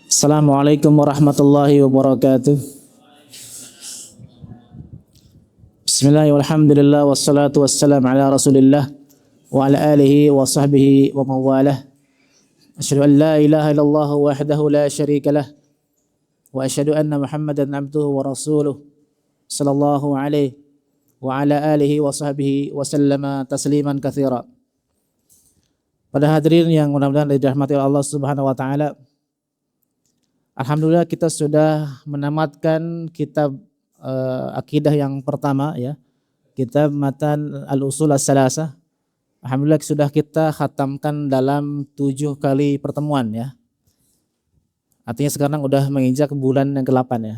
Assalamualaikum warahmatullahi wabarakatuh. Bismillahirrahmanirrahim. Walhamdulillah wassalatu wassalam ala Rasulillah wa ala alihi wa sahbihi wa mawalah. Asyhadu an la ilaha illallah wahdahu la syarika lah wa asyhadu anna Muhammadan abduhu wa rasuluh sallallahu alaihi wa ala alihi wa sahbihi wa sallama tasliman katsira. Pada hadirin yang mudah-mudahan dirahmati Allah Subhanahu wa taala. Alhamdulillah kita sudah menamatkan kitab akidah yang pertama ya. Kitab Matan Al-Usul As-Salasah. Alhamdulillah sudah kita khatamkan dalam 7 kali pertemuan ya. Artinya sekarang udah menginjak bulan yang ke-8 ya.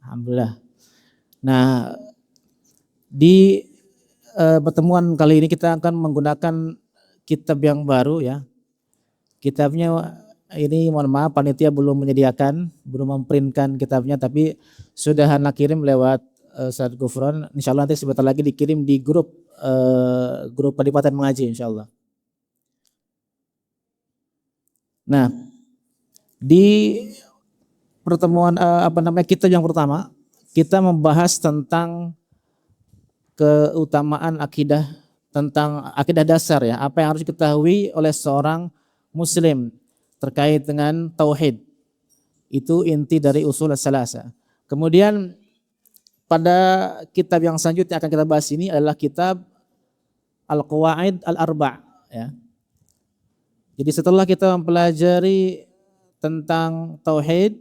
Alhamdulillah. Nah, di pertemuan kali ini kita akan menggunakan kitab yang baru ya. Kitabnya ini mohon maaf panitia belum menyediakan, belum memprintkan kitabnya, tapi sudah anak kirim lewat Ustaz Gufron. Insyaallah nanti sebentar lagi dikirim di grup Kadipaten Mengaji insyaallah. Nah, di pertemuan kitab yang pertama kita membahas tentang keutamaan akidah, tentang akidah dasar ya, apa yang harus diketahui oleh seorang muslim terkait dengan tauhid. Itu inti dari usul as-salasah. Kemudian pada kitab yang selanjutnya akan kita bahas ini adalah kitab Al-Qawaid Al-Arba' ya. Jadi setelah kita mempelajari tentang tauhid,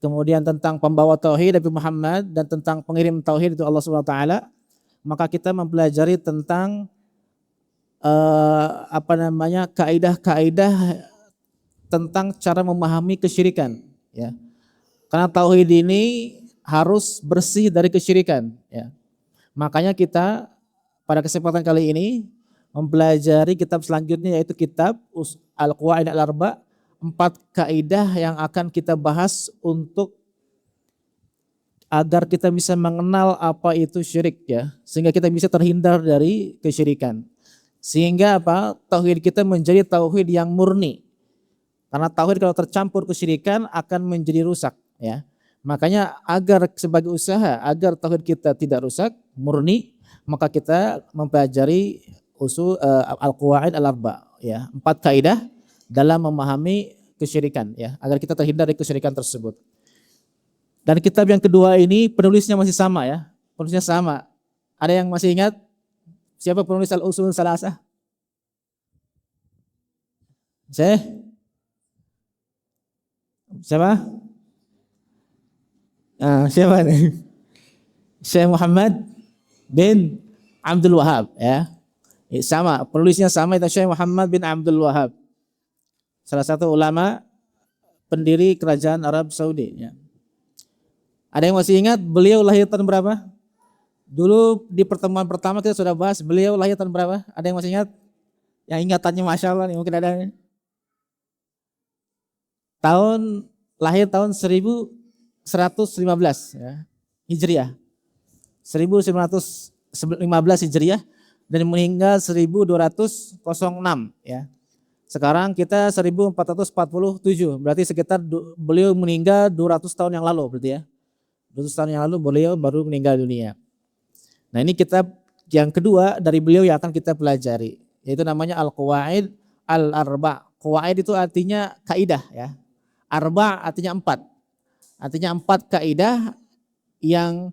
kemudian tentang pembawa tauhid Nabi Muhammad dan tentang pengirim tauhid itu Allah Subhanahu wa taala, maka kita mempelajari tentang kaidah-kaidah tentang cara memahami kesyirikan ya. Karena tauhid ini harus bersih dari kesyirikan ya. Makanya kita pada kesempatan kali ini mempelajari kitab selanjutnya yaitu kitab Al-Qawaid Al-Arba', 4 kaidah yang akan kita bahas untuk agar kita bisa mengenal apa itu syirik ya, sehingga kita bisa terhindar dari kesyirikan. Sehingga tauhid kita menjadi tauhid yang murni. Karena tauhid kalau tercampur kesyirikan akan menjadi rusak ya. Makanya agar sebagai usaha agar tauhid kita tidak rusak, murni, maka kita mempelajari usul Al-Qawaid Al-Arba' ya, 4 kaidah dalam memahami kesyirikan ya, agar kita terhindar dari kesyirikan tersebut. Dan kitab yang kedua ini penulisnya masih sama ya. Penulisnya sama. Ada yang masih ingat siapa penulis Al-Usul Salasah? Siapa? Siapa nih? Syekh Muhammad bin Abdul Wahab ya. Sama, penulisnya sama, itu Syekh Muhammad bin Abdul Wahab. Salah satu ulama pendiri kerajaan Arab Saudi ya. Ada yang masih ingat beliau lahir tahun berapa? Dulu di pertemuan pertama kita sudah bahas beliau lahir tahun berapa? Ada yang masih ingat? Yang ingatannya Masya Allah nih, mungkin ada. Lahir tahun 1115 ya, Hijriah. 1915 Hijriah dan meninggal 1206 ya. Sekarang kita 1447, berarti sekitar beliau meninggal 200 tahun yang lalu berarti ya. 200 tahun yang lalu beliau baru meninggal dunia. Nah, ini kitab yang kedua dari beliau yang akan kita pelajari, yaitu namanya Al-Qawaid Al-Arba'. Qawaid itu artinya kaidah ya. Arba' artinya 4. Artinya 4 kaidah yang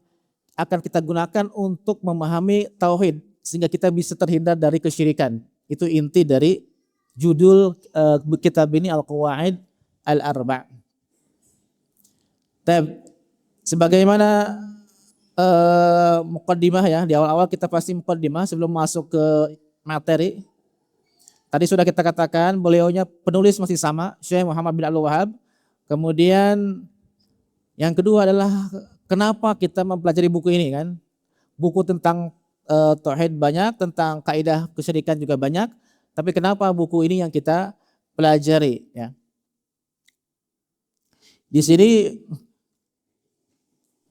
akan kita gunakan untuk memahami tauhid sehingga kita bisa terhindar dari kesyirikan. Itu inti dari judul kitab ini Al-Qawaid Al-Arba'. Sebagaimana muqaddimah ya, di awal-awal kita pasti muqaddimah sebelum masuk ke materi. Tadi sudah kita katakan beliaunya penulis masih sama, Syekh Muhammad bin Abdul Wahab. Kemudian yang kedua adalah kenapa kita mempelajari buku ini kan? Buku tentang tauhid banyak, tentang kaidah kesyirikan juga banyak, tapi kenapa buku ini yang kita pelajari ya? Di sini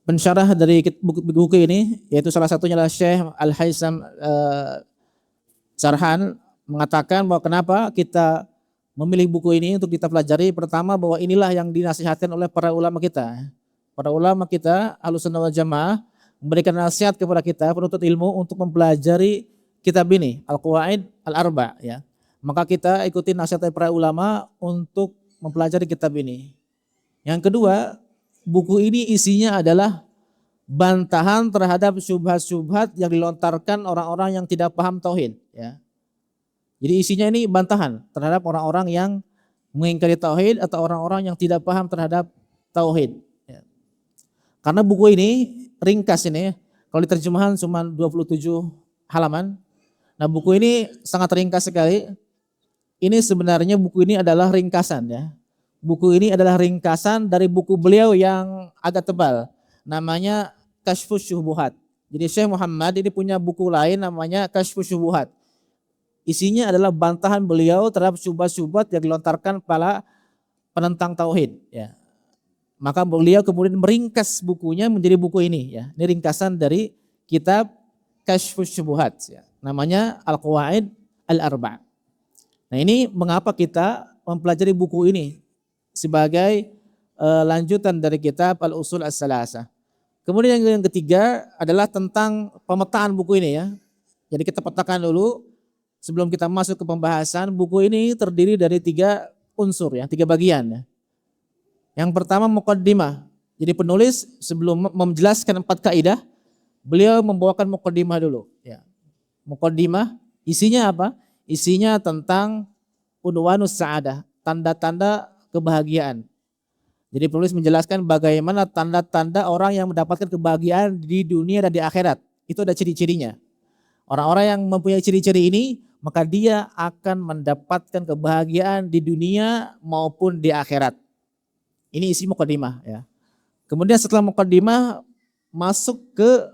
pensyarah dari buku ini yaitu salah satunya adalah Syekh Al-Haisam Sarhan mengatakan bahwa kenapa kita memilih buku ini untuk kita pelajari, pertama bahwa inilah yang dinasihatkan oleh para ulama kita. Para ulama kita, Ahlussunnah wal Jamaah, memberikan nasihat kepada kita penuntut ilmu untuk mempelajari kitab ini, Al-Qawaid Al-Arba', ya. Maka kita ikuti nasihat dari para ulama untuk mempelajari kitab ini. Yang kedua, buku ini isinya adalah bantahan terhadap syubhat-syubhat yang dilontarkan orang-orang yang tidak paham tauhid, ya. Jadi isinya ini bantahan terhadap orang-orang yang mengingkari tauhid atau orang-orang yang tidak paham terhadap tauhid, ya. Karena buku ini ringkas ini, kalau diterjemahan cuma 27 halaman. Nah, buku ini sangat ringkas sekali. Ini sebenarnya buku ini adalah ringkasan, ya. Buku ini adalah ringkasan dari buku beliau yang agak tebal, namanya Kasyfus Syubuhat. Jadi Syekh Muhammad ini punya buku lain namanya Kasyfus Syubuhat. Isinya adalah bantahan beliau terhadap syubhat-syubhat yang dilontarkan para penentang tauhid, ya. Maka beliau kemudian meringkas bukunya menjadi buku ini, ya. Ini ringkasan dari kitab Kasyfus Syubuhat, ya. Namanya Al-Qawaid Al-Arba'. Nah, ini mengapa kita mempelajari buku ini sebagai lanjutan dari kitab Al-Usul As-Salasah. Kemudian yang ketiga adalah tentang pemetaan buku ini, ya. Jadi kita petakan dulu sebelum kita masuk ke pembahasan. Buku ini terdiri dari 3 unsur, ya, 3 bagian, ya. Yang pertama muqaddimah. Jadi penulis sebelum menjelaskan 4 kaidah, beliau membawakan muqaddimah dulu, ya. Muqaddimah isinya apa? Isinya tentang unwanus sa'adah, tanda-tanda kebahagiaan. Jadi penulis menjelaskan bagaimana tanda-tanda orang yang mendapatkan kebahagiaan di dunia dan di akhirat. Itu ada ciri-cirinya. Orang-orang yang mempunyai ciri-ciri ini, maka dia akan mendapatkan kebahagiaan di dunia maupun di akhirat. Ini isi muqaddimah, ya. Kemudian setelah muqaddimah masuk ke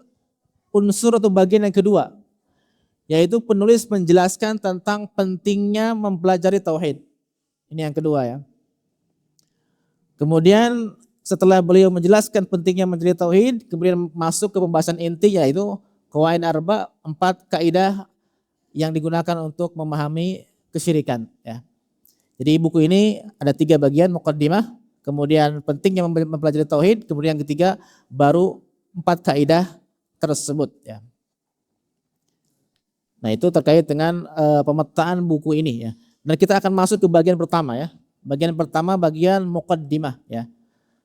unsur atau bagian yang kedua, yaitu penulis menjelaskan tentang pentingnya mempelajari tauhid. Ini yang kedua, ya. Kemudian setelah beliau menjelaskan pentingnya mempelajari tauhid, kemudian masuk ke pembahasan inti, yaitu Qawaid Arba', 4 kaidah yang digunakan untuk memahami kesyirikan, ya. Jadi buku ini ada 3 bagian, muqaddimah, kemudian pentingnya mempelajari tauhid, kemudian yang ketiga baru 4 kaidah tersebut, ya. Nah, itu terkait dengan pemetaan buku ini, ya. Dan kita akan masuk ke bagian pertama, ya. Bagian pertama bagian muqaddimah, ya.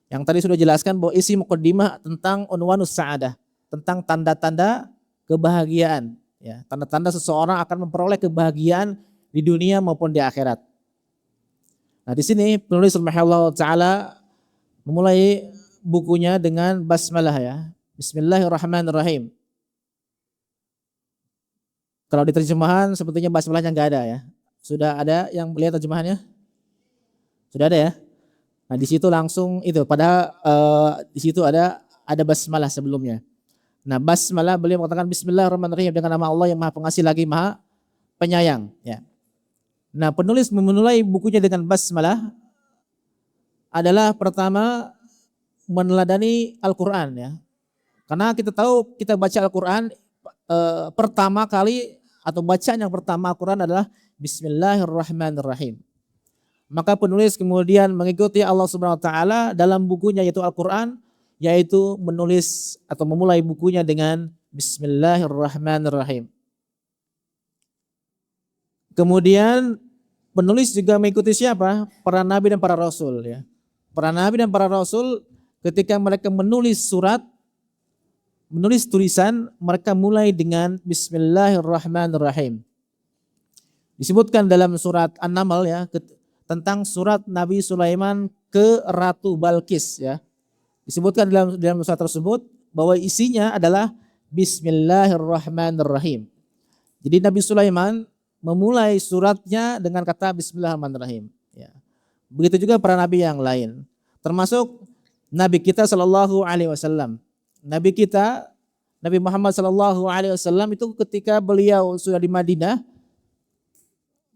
Yang tadi sudah jelaskan bahwa isi muqaddimah tentang unwanus sa'adah, tentang tanda-tanda kebahagiaan, ya. Tanda-tanda seseorang akan memperoleh kebahagiaan di dunia maupun di akhirat. Nah, di sini penulis rahimahullah taala memulai bukunya dengan basmalah, ya. Bismillahirrahmanirrahim. Kalau di terjemahan sepertinya basmalahnya enggak ada, ya. Sudah ada yang melihat terjemahannya? Sudah ada, ya. Nah, di situ langsung itu, padahal di situ ada basmalah sebelumnya. Nah, basmalah beliau mengatakan Bismillahirrahmanirrahim, dengan nama Allah yang Maha Pengasih lagi Maha Penyayang, ya. Nah, penulis memulai bukunya dengan basmalah adalah pertama meneladani Al-Qur'an, ya. Karena kita tahu kita baca Al-Qur'an pertama kali atau bacaan yang pertama Al-Qur'an adalah Bismillahirrahmanirrahim. Maka penulis kemudian mengikuti Allah Subhanahu wa taala dalam bukunya yaitu Al-Qur'an, yaitu menulis atau memulai bukunya dengan Bismillahirrahmanirrahim. Kemudian penulis juga mengikuti siapa? Para nabi dan para rasul, ya. Para nabi dan para rasul ketika mereka menulis surat, menulis tulisan, mereka mulai dengan Bismillahirrahmanirrahim. Disebutkan dalam surat An-Naml, ya, tentang surat Nabi Sulaiman ke Ratu Balqis, ya. Disebutkan dalam surat tersebut bahwa isinya adalah Bismillahirrahmanirrahim. Jadi Nabi Sulaiman memulai suratnya dengan kata Bismillahirrahmanirrahim, ya. Begitu juga para nabi yang lain, termasuk Nabi kita Shallallahu Alaihi Wasallam. Nabi kita Nabi Muhammad Shallallahu Alaihi Wasallam itu ketika beliau sudah di Madinah,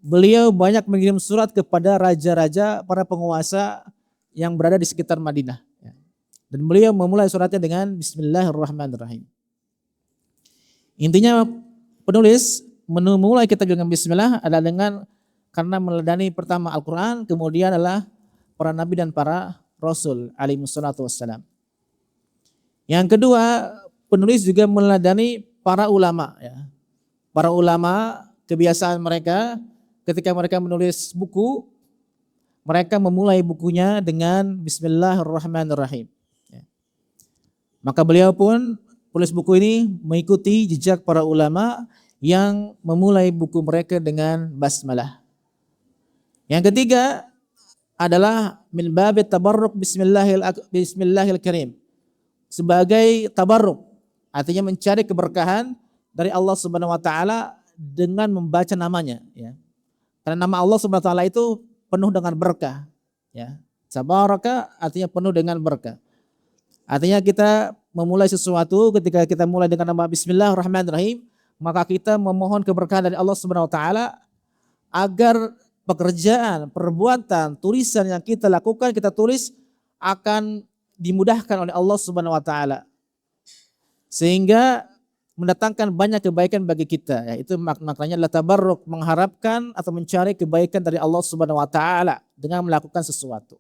beliau banyak mengirim surat kepada raja-raja, para penguasa yang berada di sekitar Madinah, ya. Dan beliau memulai suratnya dengan Bismillahirrahmanirrahim. Intinya penulis memulai kitab dengan Bismillah adalah dengan karena meneladani pertama Al-Quran, kemudian adalah para nabi dan para rasul alaihi wassalatu wassalam. Yang kedua, penulis juga meneladani para ulama. Ya. Para ulama, kebiasaan mereka ketika mereka menulis buku, mereka memulai bukunya dengan Bismillahirrahmanirrahim. Ya. Maka beliau pun penulis buku ini mengikuti jejak para ulama yang memulai buku mereka dengan basmalah. Yang ketiga adalah min babit tabarruk bismillahil karim. Sebagai tabarruk, artinya mencari keberkahan dari Allah Subhanahu wa taala dengan membaca namanya, ya. Karena nama Allah Subhanahu wa taala itu penuh dengan berkah, ya. Tabaraka artinya penuh dengan berkah. Artinya kita memulai sesuatu, ketika kita mulai dengan nama Bismillahirrahmanirrahim, maka kita memohon keberkahan dari Allah Subhanahu wa taala agar pekerjaan, perbuatan, tulisan yang kita lakukan, kita tulis akan dimudahkan oleh Allah Subhanahu wa taala. Sehingga mendatangkan banyak kebaikan bagi kita. Ya, itu maknanya adalah tabarruk, mengharapkan atau mencari kebaikan dari Allah Subhanahu wa taala dengan melakukan sesuatu.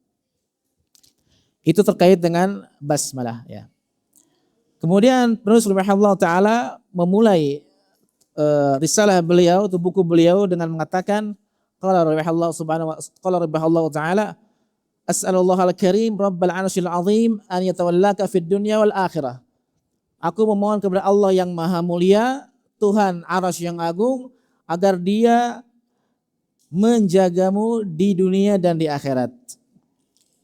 Itu terkait dengan basmalah, ya. Kemudian penulis rahimahullah taala memulai risalah beliau atau buku beliau dengan mengatakan qala rahimahullah taala as'alullah al-karim rabbal 'arsyil 'azim an yatawallaka fid dunya wal akhirah. Aku memohon kepada Allah yang maha mulia, Tuhan Arasy yang agung, agar Dia menjagamu di dunia dan di akhirat.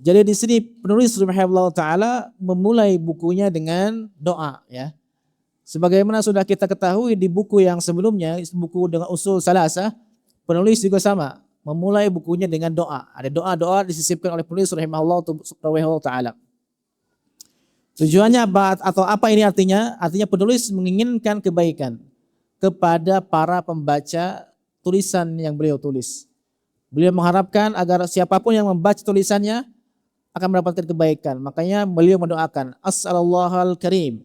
Jadi di sini penulis rahimahullah taala memulai bukunya dengan doa, ya. Sebagaimana sudah kita ketahui di buku yang sebelumnya, buku dengan usul salasah, penulis juga sama, memulai bukunya dengan doa. Ada doa-doa disisipkan oleh penulis rahimahullah taala. Tujuannya apa atau apa ini artinya? Artinya penulis menginginkan kebaikan kepada para pembaca tulisan yang beliau tulis. Beliau mengharapkan agar siapapun yang membaca tulisannya akan mendapatkan kebaikan. Makanya beliau mendoakan, As'alullahal karim.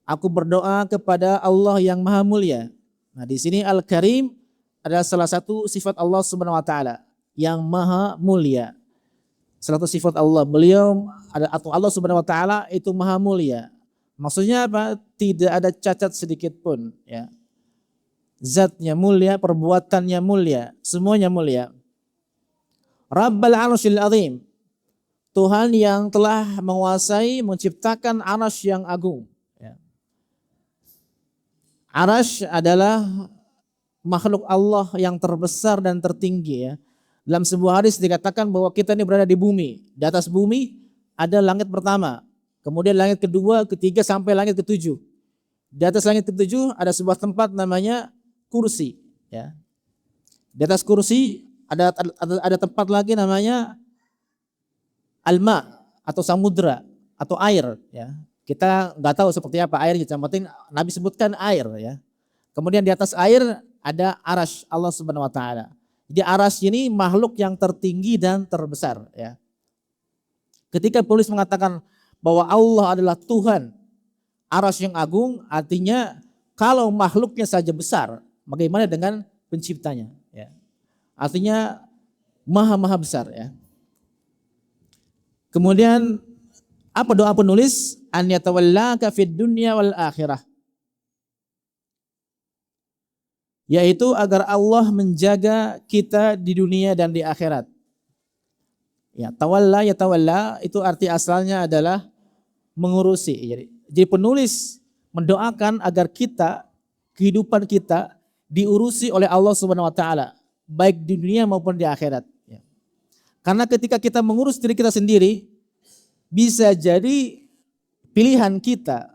Aku berdoa kepada Allah yang maha mulia. Nah, di sini Al-Karim adalah salah satu sifat Allah Subhanahu wa taala yang maha mulia. Salah satu sifat Allah, beliau atau Allah Subhanahu wa taala itu maha mulia. Maksudnya apa? Tidak ada cacat sedikit pun, ya. Zatnya mulia, perbuatannya mulia, semuanya mulia. Rabbal 'arsyil 'azim. Tuhan yang telah menguasai menciptakan arasy yang agung, ya. Arasy adalah makhluk Allah yang terbesar dan tertinggi, ya. Dalam sebuah hadis dikatakan bahwa kita ini berada di bumi. Di atas bumi ada langit pertama, kemudian langit kedua, ketiga sampai langit ketujuh. Di atas langit ketujuh ada sebuah tempat namanya kursi, ya. Di atas kursi ada tempat lagi namanya alma atau samudra atau air, ya. Kita nggak tahu seperti apa air, yang penting Nabi sebutkan air, ya. Kemudian di atas air ada arasy Allah Subhanahu wa taala. Jadi arasy ini makhluk yang tertinggi dan terbesar, ya. Ketika penulis mengatakan bahwa Allah adalah Tuhan arasy yang agung, artinya kalau makhluknya saja besar, bagaimana dengan penciptanya, ya. Artinya maha besar, ya. Kemudian apa doa penulis? An yatawallaka fid dunya wal akhirah. Yaitu agar Allah menjaga kita di dunia dan di akhirat. Ya, tawalla itu arti asalnya adalah mengurusi. Jadi penulis mendoakan agar kehidupan kita diurusi oleh Allah Subhanahu wa taala, baik di dunia maupun di akhirat, ya. Karena ketika kita mengurus diri kita sendiri, bisa jadi pilihan kita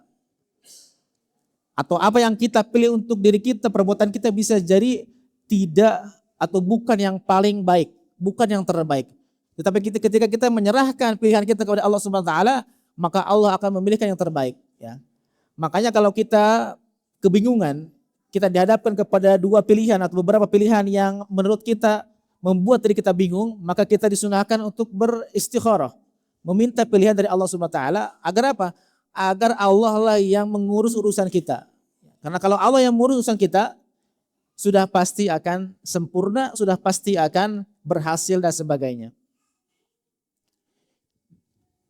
atau apa yang kita pilih untuk diri kita, perbuatan kita bisa jadi tidak atau bukan yang paling baik, bukan yang terbaik. Tetapi ketika kita menyerahkan pilihan kita kepada Allah Subhanahu wa taala, maka Allah akan memilihkan yang terbaik, ya. Makanya kalau kita kebingungan, kita dihadapkan kepada dua pilihan atau beberapa pilihan yang menurut kita membuat diri kita bingung, maka kita disunahkan untuk beristikharah, meminta pilihan dari Allah Subhanahu wa taala agar apa? Agar Allah lah yang mengurus urusan kita. Karena kalau Allah yang mengurus urusan kita, sudah pasti akan sempurna, sudah pasti akan berhasil dan sebagainya.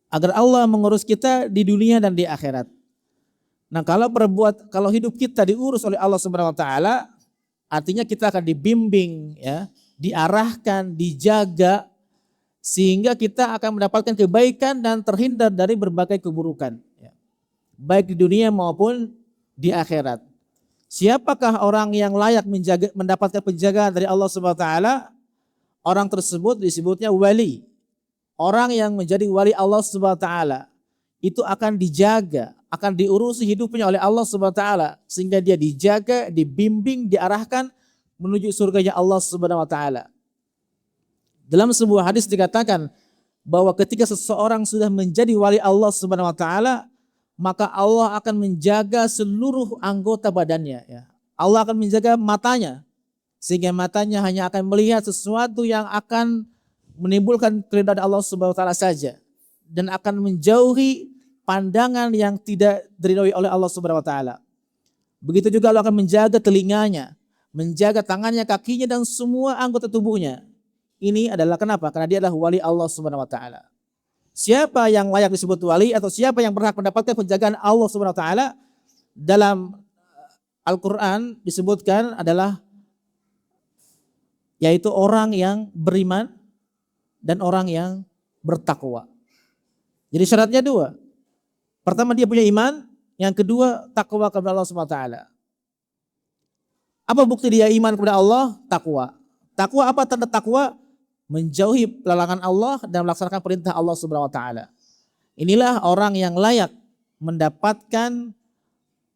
Agar Allah mengurus kita di dunia dan di akhirat. Nah, kalau hidup kita diurus oleh Allah Subhanahu wa taala, artinya kita akan dibimbing ya, diarahkan, dijaga sehingga kita akan mendapatkan kebaikan dan terhindar dari berbagai keburukan ya. Baik di dunia maupun di akhirat. Siapakah orang yang layak mendapatkan penjagaan dari Allah Subhanahu wa taala? Orang tersebut disebutnya wali. Orang yang menjadi wali Allah Subhanahu wa taala itu akan dijaga, akan diurusi hidupnya oleh Allah Subhanahu wa taala sehingga dia dijaga, dibimbing, diarahkan menuju surganya Allah Subhanahu wa taala. Dalam sebuah hadis dikatakan bahwa ketika seseorang sudah menjadi wali Allah Subhanahu wa taala, maka Allah akan menjaga seluruh anggota badannya ya. Allah akan menjaga matanya sehingga matanya hanya akan melihat sesuatu yang akan menimbulkan keridhaan Allah Subhanahu wa taala saja dan akan menjauhi pandangan yang tidak diridhoi oleh Allah Subhanahu wa taala. Begitu juga Allah akan menjaga telinganya, menjaga tangannya, kakinya dan semua anggota tubuhnya. Ini adalah kenapa? Karena dia adalah wali Allah Subhanahu wa taala. Siapa yang layak disebut wali atau siapa yang berhak mendapatkan penjagaan Allah Subhanahu wa taala? Dalam Al-Qur'an disebutkan adalah yaitu orang yang beriman dan orang yang bertakwa. Jadi syaratnya dua. Pertama dia punya iman, yang kedua takwa kepada Allah Subhanahu wa taala. Apa bukti dia iman kepada Allah? Takwa. Takwa apa tanda takwa? Menjauhi larangan Allah dan melaksanakan perintah Allah Subhanahu wa taala. Inilah orang yang layak mendapatkan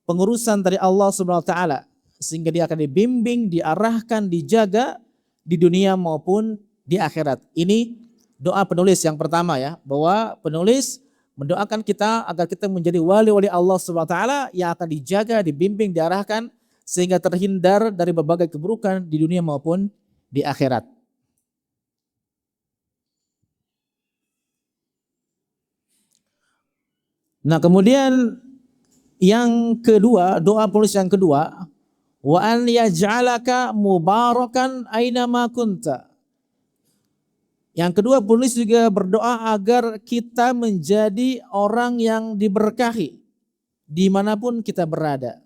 pengurusan dari Allah Subhanahu wa taala sehingga dia akan dibimbing, diarahkan, dijaga di dunia maupun di akhirat. Ini doa penulis yang pertama ya, bahwa penulis mendoakan kita agar kita menjadi wali-wali Allah Subhanahu wa taala yang akan dijaga, dibimbing, diarahkan sehingga terhindar dari berbagai keburukan di dunia maupun di akhirat. Nah, kemudian yang kedua, doa penulis yang kedua, wa an yaj'alaka mubarakan aina ma kunta. Yang kedua, penulis juga berdoa agar kita menjadi orang yang diberkahi dimanapun kita berada.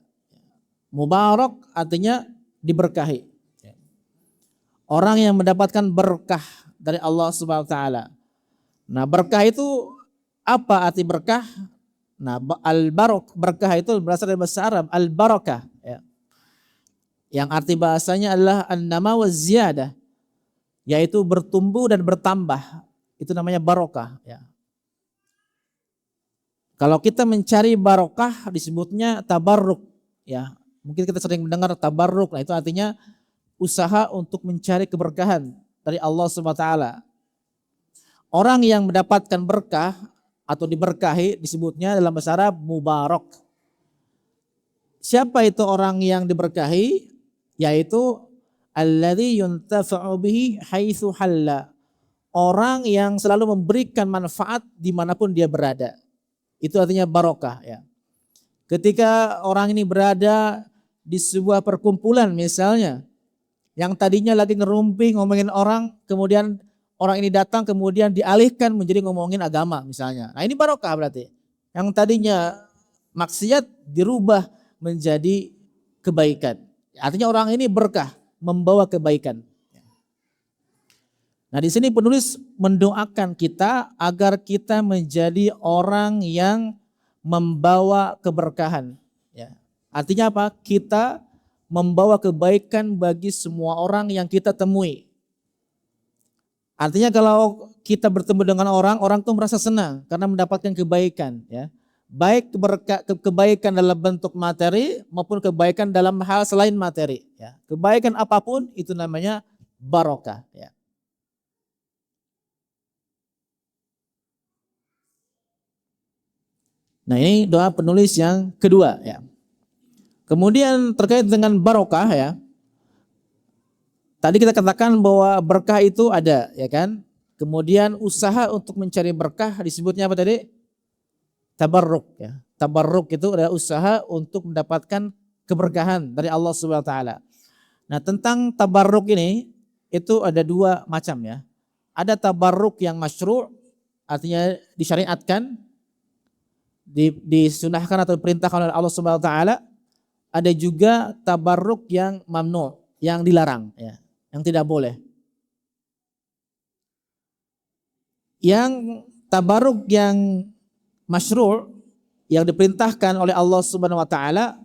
Mubarak artinya diberkahi. Orang yang mendapatkan berkah dari Allah Subhanahu wa taala. Nah, berkah itu apa arti berkah? Nah, al-barok, berkah itu berasal dari bahasa Arab, al-barakah. Ya. Yang arti bahasanya adalah an-nama wa ziyadah, yaitu bertumbuh dan bertambah. Itu namanya barokah. Ya. Kalau kita mencari barokah disebutnya tabarruk. Ya. Mungkin kita sering mendengar tabarruk. Nah, itu artinya usaha untuk mencari keberkahan dari Allah Subhanahu wa taala. Orang yang mendapatkan berkah atau diberkahi disebutnya dalam bahasa Arab mubarak. Siapa itu orang yang diberkahi? Yaitu alladzi yuntafa'u bihi haitsu halla. Orang yang selalu memberikan manfaat dimanapun dia berada. Itu artinya barokah ya. Ketika orang ini berada di sebuah perkumpulan misalnya, yang tadinya lagi ngerumpi ngomongin orang, kemudian orang ini datang kemudian dialihkan menjadi ngomongin agama misalnya. Nah, ini barokah berarti. Yang tadinya maksiat dirubah menjadi kebaikan. Artinya orang ini berkah, membawa kebaikan. Nah, di sini penulis mendoakan kita agar kita menjadi orang yang membawa keberkahan. Ya. Artinya apa? Kita membawa kebaikan bagi semua orang yang kita temui. Artinya kalau kita bertemu dengan orang, orang tuh merasa senang karena mendapatkan kebaikan. Ya. Baik kebaikan dalam bentuk materi maupun kebaikan dalam hal selain materi. Ya. Kebaikan apapun itu namanya barokah. Ya. Nah, ini doa penulis yang kedua. Ya. Kemudian terkait dengan barokah ya. Tadi kita katakan bahwa berkah itu ada, ya kan? Kemudian usaha untuk mencari berkah disebutnya apa tadi? Tabarruk ya. Tabarruk itu adalah usaha untuk mendapatkan keberkahan dari Allah Subhanahu wa taala. Nah, tentang tabarruk ini itu ada dua macam ya. Ada tabarruk yang masyru', artinya disyariatkan, disunahkan atau diperintahkan oleh Allah Subhanahu wa taala. Ada juga tabarruk yang mamnu', yang dilarang ya, yang tidak boleh. Yang tabarruk yang masyru', yang diperintahkan oleh Allah Subhanahu wa taala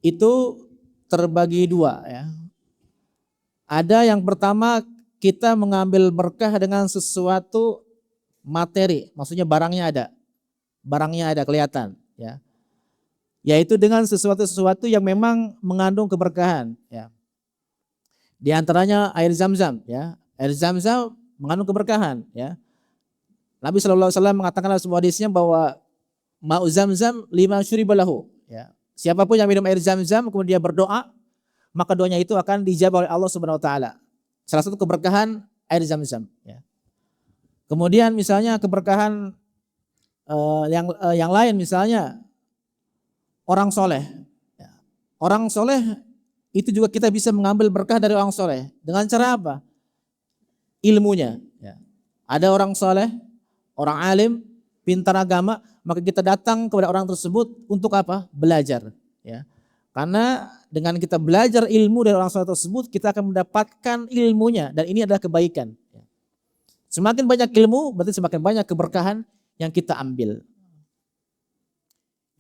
itu terbagi dua ya. Ada yang pertama, kita mengambil berkah dengan sesuatu materi, maksudnya barangnya ada kelihatan ya. Yaitu dengan sesuatu yang memang mengandung keberkahan ya. Di antaranya air Zam-Zam ya. Air Zam-Zam mengandung keberkahan ya. Nabi SAW mengatakan dalam sebuah hadisnya bahwa ma'u Zam-Zam lima syuribalahu ya. Siapapun yang minum air Zam-Zam kemudian dia berdoa, maka doanya itu akan dijawab oleh Allah Subhanahu wa taala. Salah satu keberkahan air Zam-Zam ya. Kemudian misalnya keberkahan yang lain, misalnya orang soleh ya. Orang soleh itu juga kita bisa mengambil berkah dari orang soleh. Dengan cara apa? Ilmunya ya. Ada orang soleh, orang alim, pintar agama, maka kita datang kepada orang tersebut untuk apa? Belajar ya. Karena dengan kita belajar ilmu dari orang soleh tersebut, kita akan mendapatkan ilmunya, dan ini adalah kebaikan. Semakin banyak ilmu, berarti semakin banyak keberkahan yang kita ambil.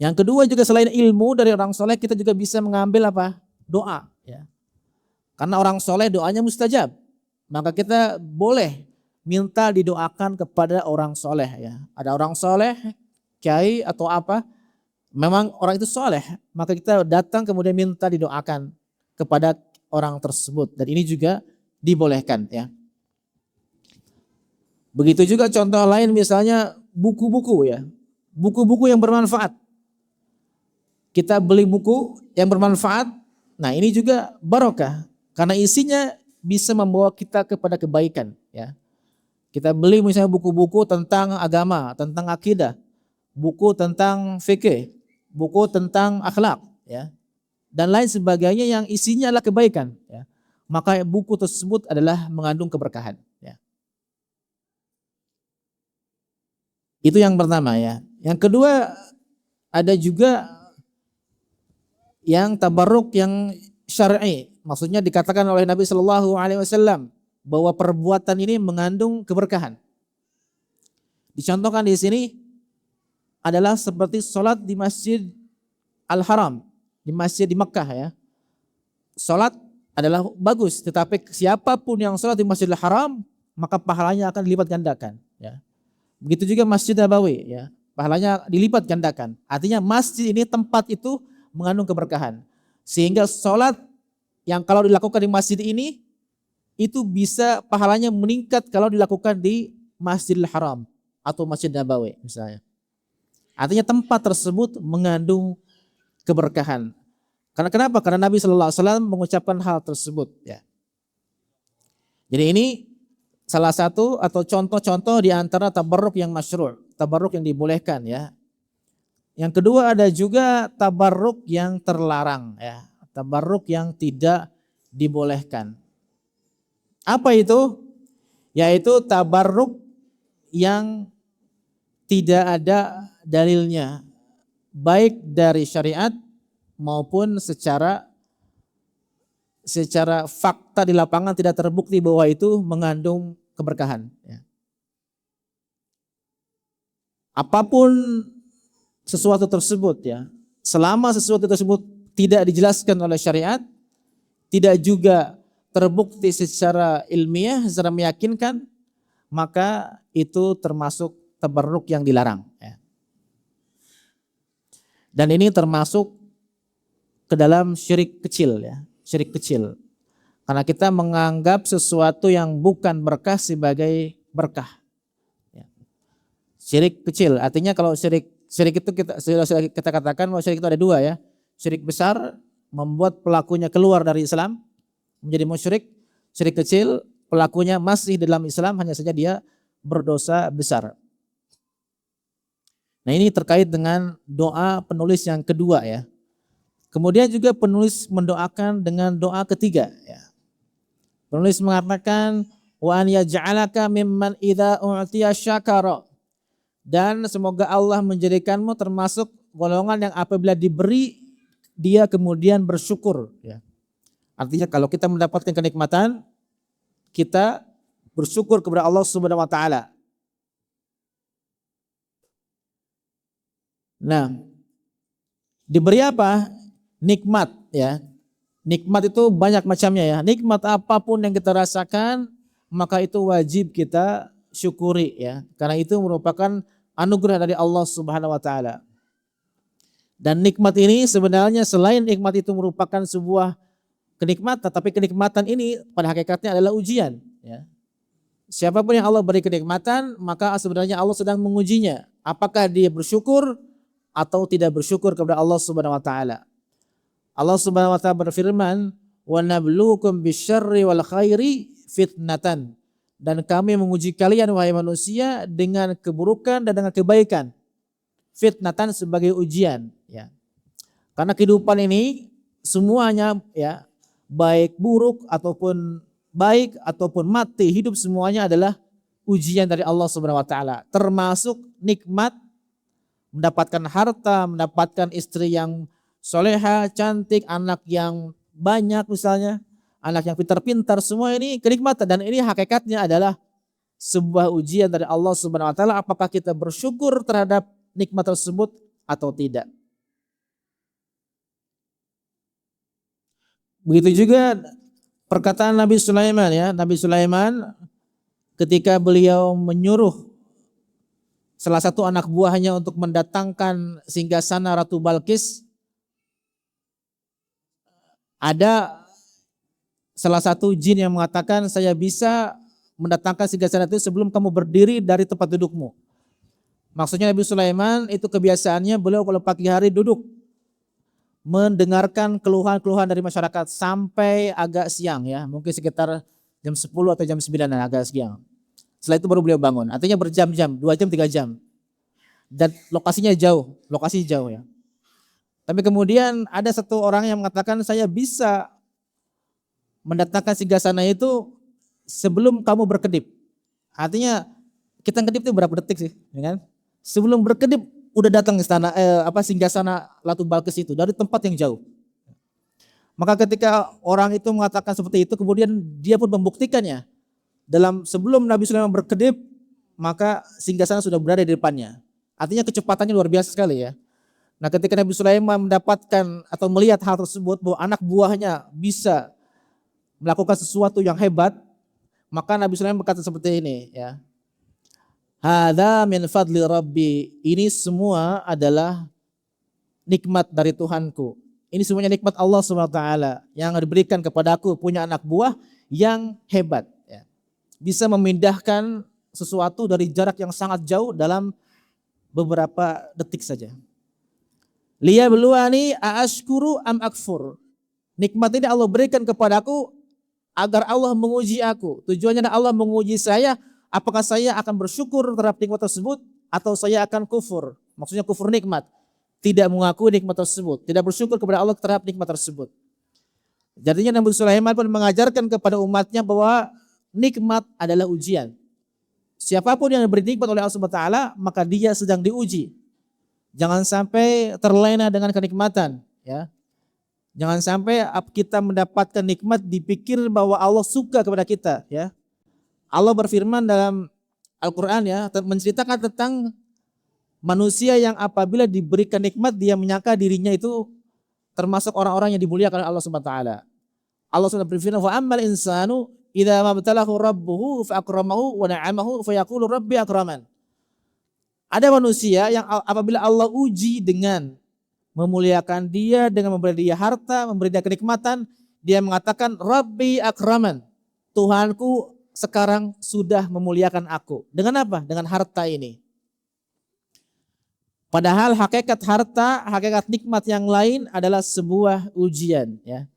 Yang kedua juga, selain ilmu dari orang soleh, kita juga bisa mengambil apa? Doa. Ya. Karena orang soleh doanya mustajab, maka kita boleh minta didoakan kepada orang soleh. Ya. Ada orang soleh, kiai atau apa, memang orang itu soleh, maka kita datang kemudian minta didoakan kepada orang tersebut, dan ini juga dibolehkan ya. Begitu juga contoh lain, misalnya buku-buku ya, buku-buku yang bermanfaat. Kita beli buku yang bermanfaat, nah ini juga barokah karena isinya bisa membawa kita kepada kebaikan ya. Kita beli misalnya buku-buku tentang agama, tentang akidah, buku tentang fikih, buku tentang akhlak ya, dan lain sebagainya yang isinya adalah kebaikan ya, maka buku tersebut adalah mengandung keberkahan ya. Itu yang pertama ya. Yang kedua, ada juga yang tabarruk yang syar'i, maksudnya dikatakan oleh Nabi Shallallahu Alaihi Wasallam bahwa perbuatan ini mengandung keberkahan. Dicontohkan di sini adalah seperti sholat di Masjid Al-Haram, di masjid di Mekah ya. Sholat adalah bagus, tetapi siapapun yang sholat di Masjidil Haram, maka pahalanya akan dilipat gandakan ya. Begitu juga Masjid Nabawi ya, pahalanya dilipat gandakan. Artinya masjid ini, tempat itu mengandung keberkahan. Sehingga sholat yang kalau dilakukan di masjid ini, itu bisa pahalanya meningkat kalau dilakukan di Masjidil Haram atau Masjid Nabawi misalnya. Artinya tempat tersebut mengandung keberkahan. Karena kenapa? Karena Nabi Shallallahu Alaihi Wasallam mengucapkan hal tersebut ya. Jadi ini salah satu atau contoh-contoh di antara tabarruk yang masyru', tabarruk yang dibolehkan ya. Yang kedua, ada juga tabarruk yang terlarang ya, tabarruk yang tidak dibolehkan. Apa itu? Yaitu tabarruk yang tidak ada dalilnya, baik dari syariat maupun secara fakta di lapangan tidak terbukti bahwa itu mengandung keberkahan ya. Apapun sesuatu tersebut ya, selama sesuatu tersebut tidak dijelaskan oleh syariat, tidak juga terbukti secara ilmiah, secara meyakinkan, maka itu termasuk tabarruk yang dilarang ya. Dan ini termasuk ke dalam syirik kecil ya, syirik kecil. Karena kita menganggap sesuatu yang bukan berkah sebagai berkah. Ya. Syirik kecil, artinya kalau syirik itu kita katakan bahwa syirik itu ada dua ya. Syirik besar membuat pelakunya keluar dari Islam menjadi musyrik. Syirik kecil pelakunya masih dalam Islam, hanya saja dia berdosa besar. Nah ini terkait dengan doa penulis yang kedua ya. Kemudian juga penulis mendoakan dengan doa ketiga. Ya. Penulis mengatakan wa an yaj'alaka mimman idza u'tiya syakara. Dan semoga Allah menjadikanmu termasuk golongan yang apabila diberi dia kemudian bersyukur. Ya. Artinya kalau kita mendapatkan kenikmatan, kita bersyukur kepada Allah Subhanahu wa taala. Nah, diberi apa? Nikmat ya. Nikmat itu banyak macamnya ya. Nikmat apapun yang kita rasakan, maka itu wajib kita syukuri ya. Karena itu merupakan anugerah dari Allah Subhanahu wa taala. Dan nikmat ini sebenarnya selain nikmat itu merupakan sebuah kenikmatan, tapi kenikmatan ini pada hakikatnya adalah ujian ya. Siapapun yang Allah beri kenikmatan, maka sebenarnya Allah sedang mengujinya. Apakah dia bersyukur atau tidak bersyukur kepada Allah Subhanahu wa taala. Allah Subhanahu wa taala berfirman, "Wa nabluukum bisyarri wal khairi fitnatan." Dan kami menguji kalian wahai manusia dengan keburukan dan dengan kebaikan. Fitnatan sebagai ujian, ya. Karena kehidupan ini semuanya ya, baik buruk ataupun baik ataupun mati, hidup semuanya adalah ujian dari Allah Subhanahu wa taala. Termasuk nikmat mendapatkan harta, mendapatkan istri yang soleha, cantik, anak yang banyak misalnya, anak yang pintar-pintar, semua ini kenikmatan dan ini hakikatnya adalah sebuah ujian dari Allah Subhanahu wa taala. Apakah kita bersyukur terhadap nikmat tersebut atau tidak? Begitu juga perkataan Nabi Sulaiman ya. Nabi Sulaiman ketika beliau menyuruh salah satu anak buahnya untuk mendatangkan singgasana Ratu Balkis, ada salah satu jin yang mengatakan saya bisa mendatangkan singgasana itu sebelum kamu berdiri dari tempat dudukmu. Maksudnya Nabi Sulaiman itu kebiasaannya beliau kalau pagi hari duduk mendengarkan keluhan-keluhan dari masyarakat sampai agak siang ya, mungkin sekitar jam 10 atau jam 9 agak siang. Setelah itu baru beliau bangun. Artinya berjam-jam, 2 jam, 3 jam. Dan lokasinya jauh, lokasi jauh ya. Tapi kemudian ada satu orang yang mengatakan saya bisa mendatangkan singgasana itu sebelum kamu berkedip. Artinya kita ngedip itu berapa detik sih, ya kan? Sebelum berkedip udah datang istana singgasana Ratu Balkis itu dari tempat yang jauh. Maka ketika orang itu mengatakan seperti itu, kemudian dia pun membuktikannya. Sebelum Nabi Sulaiman berkedip, maka singgasana sudah berada di depannya. Artinya kecepatannya luar biasa sekali ya. Nah, ketika Nabi Sulaiman mendapatkan atau melihat hal tersebut bahwa anak buahnya bisa melakukan sesuatu yang hebat, maka Nabi Sulaiman berkata seperti ini ya. Hadza min fadli Rabbi. Ini semua adalah nikmat dari Tuhanku. Ini semuanya nikmat Allah SWT yang diberikan kepadaku punya anak buah yang hebat. Ya. Bisa memindahkan sesuatu dari jarak yang sangat jauh dalam beberapa detik saja. Liyabluwani aashkuru am akfur. Nikmat ini Allah berikan kepadaku agar Allah menguji aku. Tujuannya Allah menguji saya, apakah saya akan bersyukur terhadap nikmat tersebut atau saya akan kufur. Maksudnya kufur nikmat. Tidak mengakui nikmat tersebut. Tidak bersyukur kepada Allah terhadap nikmat tersebut. Jadinya Nabi Sulaiman pun mengajarkan kepada umatnya bahwa nikmat adalah ujian. Siapapun yang diberi nikmat oleh Allah SWT, maka dia sedang diuji. Jangan sampai terlena dengan kenikmatan. Ya. Jangan sampai kita mendapatkan nikmat dipikir bahwa Allah suka kepada kita. Ya. Allah berfirman dalam Al-Quran ya, menceritakan tentang manusia yang apabila diberikan nikmat dia menyangka dirinya itu termasuk orang-orang yang dimuliakan oleh Allah SWT. Allah SWT berfirman, "Wa ammal insanu idza mabtalahu rabbuhu fa akramahu wa na'amahu fa yaqulu rabbi akraman." Ada manusia yang apabila Allah uji dengan memuliakan dia, dengan memberi dia harta, memberi dia kenikmatan, dia mengatakan Rabbi akraman. Tuhanku sekarang sudah memuliakan aku. Dengan apa? Dengan harta ini. Padahal hakikat harta, hakikat nikmat yang lain adalah sebuah ujian. Ya.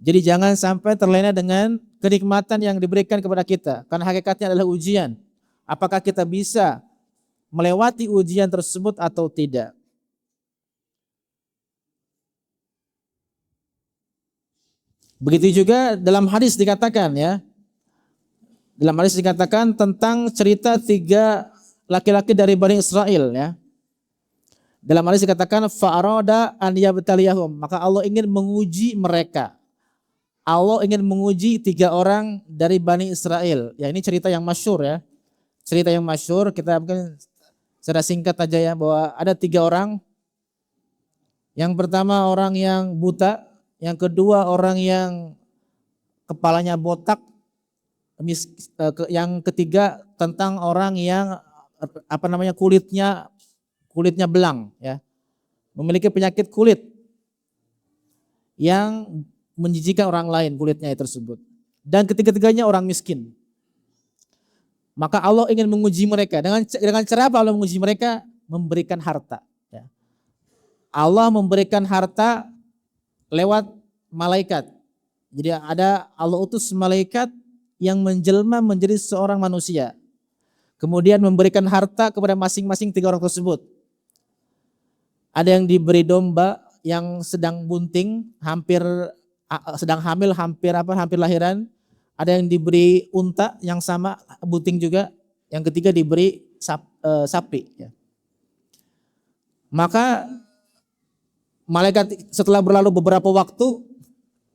Jadi jangan sampai terlena dengan kenikmatan yang diberikan kepada kita. Karena hakikatnya adalah ujian. Apakah kita bisa melewati ujian tersebut atau tidak? Begitu juga dalam hadis dikatakan ya. Dalam hadis dikatakan tentang cerita 3 laki-laki dari Bani Israel ya. Dalam hadis dikatakan fa'arada an yabtaliyahum, maka Allah ingin menguji mereka. Allah ingin menguji 3 orang dari Bani Israel. Ya, ini cerita yang masyhur ya. Cerita yang masyhur, kita mungkin secara singkat aja ya, bahwa ada 3 orang. Yang pertama orang yang buta, yang kedua orang yang kepalanya botak, yang ketiga tentang orang yang kulitnya belang ya, memiliki penyakit kulit yang menjijikan orang lain kulitnya tersebut, dan ketiga-tiganya orang miskin. Maka Allah ingin menguji mereka dengan cara apa Allah menguji mereka? Memberikan harta ya. Allah memberikan harta lewat malaikat. Jadi Allah utus malaikat yang menjelma menjadi seorang manusia. Kemudian memberikan harta kepada masing-masing 3 orang tersebut. Ada yang diberi domba yang sedang bunting, sedang hamil, hampir lahiran. Ada yang diberi unta yang sama bunting juga. Yang ketiga diberi sapi. Ya. Maka malaikat setelah berlalu beberapa waktu,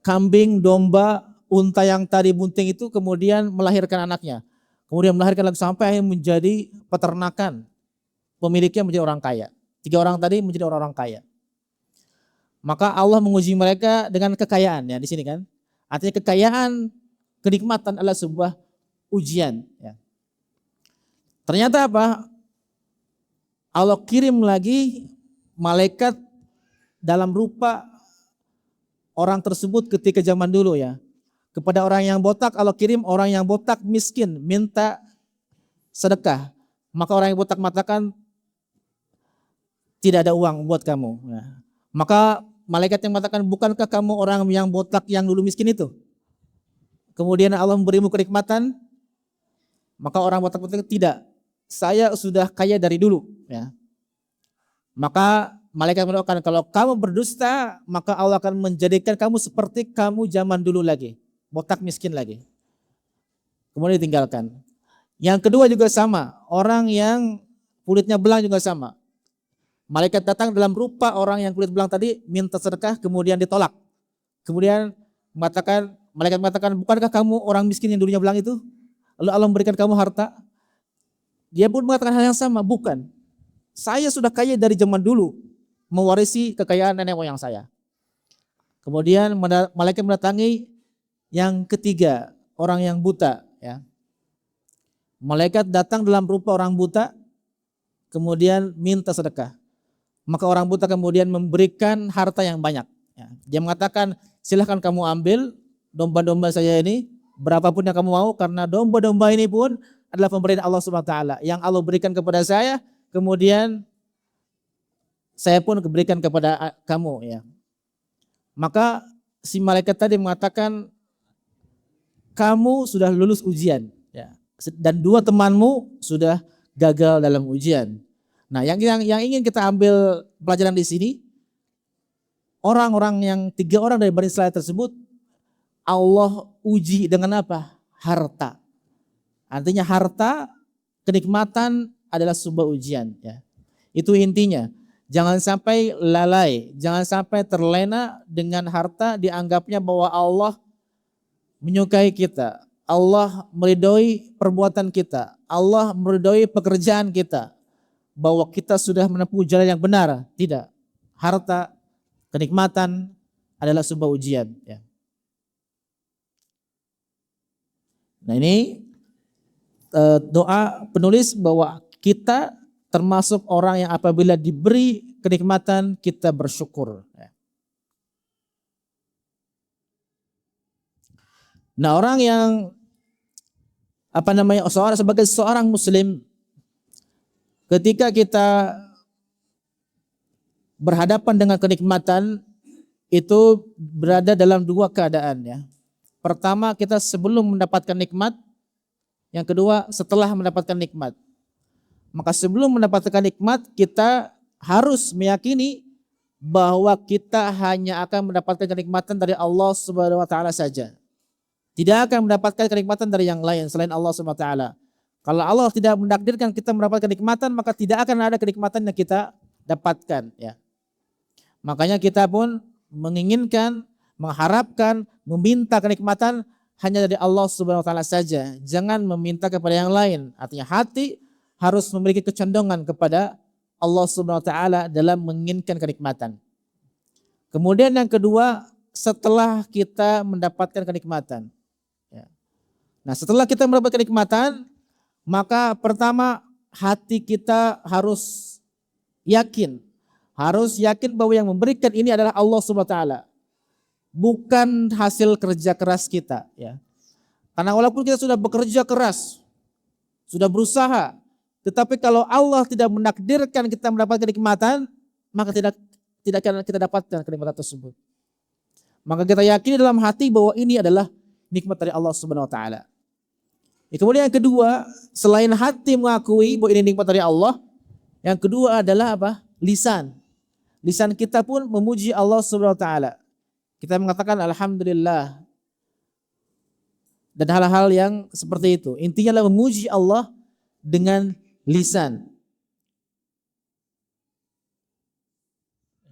kambing, domba, unta yang tadi bunting itu kemudian melahirkan anaknya. Kemudian melahirkan lagi sampai akhirnya menjadi peternakan. Pemiliknya menjadi orang kaya. 3 orang tadi menjadi orang-orang kaya. Maka Allah menguji mereka dengan kekayaan ya di sini kan. Artinya kekayaan, kenikmatan adalah sebuah ujian. Ya. Ternyata apa? Allah kirim lagi malaikat dalam rupa orang tersebut ketika zaman dulu ya. Kepada orang yang botak Allah kirim orang yang botak miskin minta sedekah. Maka orang yang botak mengatakan tidak ada uang buat kamu. Ya. Maka malaikat yang mengatakan bukankah kamu orang yang botak yang dulu miskin itu? Kemudian Allah memberimu kenikmatan. Maka orang botak mengatakan tidak. Saya sudah kaya dari dulu. Ya. Maka malaikat mendoakan kalau kamu berdusta maka Allah akan menjadikan kamu seperti kamu zaman dulu lagi. Botak miskin lagi. Kemudian ditinggalkan. Yang kedua juga sama. Orang yang kulitnya belang juga sama. Malaikat datang dalam rupa orang yang kulit belang tadi minta sedekah kemudian ditolak. Kemudian malaikat mengatakan bukankah kamu orang miskin yang dulunya belang itu? Lalu Allah memberikan kamu harta. Dia pun mengatakan hal yang sama, bukan. Saya sudah kaya dari zaman dulu, mewarisi kekayaan nenek moyang saya. Kemudian malaikat mendatangi yang ketiga, orang yang buta. Ya. Malaikat datang dalam rupa orang buta, kemudian minta sedekah. Maka orang buta kemudian memberikan harta yang banyak. Ya. Dia mengatakan silahkan kamu ambil domba-domba saya ini, berapapun yang kamu mau, karena domba-domba ini pun adalah pemberian Allah Subhanahu wa taala yang Allah berikan kepada saya, kemudian saya pun berikan kepada kamu ya. Maka si malaikat tadi mengatakan kamu sudah lulus ujian ya. Dan 2 temanmu sudah gagal dalam ujian. Nah, yang ingin kita ambil pelajaran di sini, orang-orang yang 3 orang dari Bani Israil tersebut Allah uji dengan apa? Harta. Artinya harta, kenikmatan adalah sebuah ujian ya. Itu intinya. Jangan sampai lalai, jangan sampai terlena dengan harta, dianggapnya bahwa Allah menyukai kita, Allah meridhoi perbuatan kita, Allah meridhoi pekerjaan kita, bahwa kita sudah menempuh jalan yang benar. Tidak. Harta, kenikmatan adalah sebuah ujian ya. Nah, ini doa penulis bahwa kita termasuk orang yang apabila diberi kenikmatan kita bersyukur. Nah, orang yang sebagai seorang muslim, ketika kita berhadapan dengan kenikmatan itu berada dalam 2 keadaan ya. Pertama, kita sebelum mendapatkan nikmat. Yang kedua, setelah mendapatkan nikmat. Maka sebelum mendapatkan nikmat, kita harus meyakini bahwa kita hanya akan mendapatkan kenikmatan dari Allah Subhanahu wa taala saja. Tidak akan mendapatkan kenikmatan dari yang lain selain Allah Subhanahu wa taala. Kalau Allah tidak mentakdirkan kita mendapatkan kenikmatan, maka tidak akan ada kenikmatan yang kita dapatkan, ya. Makanya kita pun menginginkan, mengharapkan, meminta kenikmatan hanya dari Allah Subhanahu wa taala saja. Jangan meminta kepada yang lain. Artinya hati harus memiliki kecondongan kepada Allah Subhanahu wa taala dalam menginginkan kenikmatan. Kemudian yang kedua, setelah kita mendapatkan kenikmatan. Ya. Nah, setelah kita mendapatkan kenikmatan, maka pertama hati kita harus yakin bahwa yang memberikan ini adalah Allah Subhanahu wa taala. Bukan hasil kerja keras kita, ya. Karena walaupun kita sudah bekerja keras, sudah berusaha, tetapi kalau Allah tidak menakdirkan kita mendapatkan kenikmatan, maka tidak akan kita dapatkan kenikmatan tersebut. Maka kita yakini dalam hati bahwa ini adalah nikmat dari Allah Subhanahu wa taala. Kemudian yang kedua, selain hati mengakui bahwa ini nikmat dari Allah, yang kedua adalah apa? Lisan. Lisan kita pun memuji Allah Subhanahu wa taala. Kita mengatakan alhamdulillah. Dan hal-hal yang seperti itu. Intinya adalah memuji Allah dengan lisan.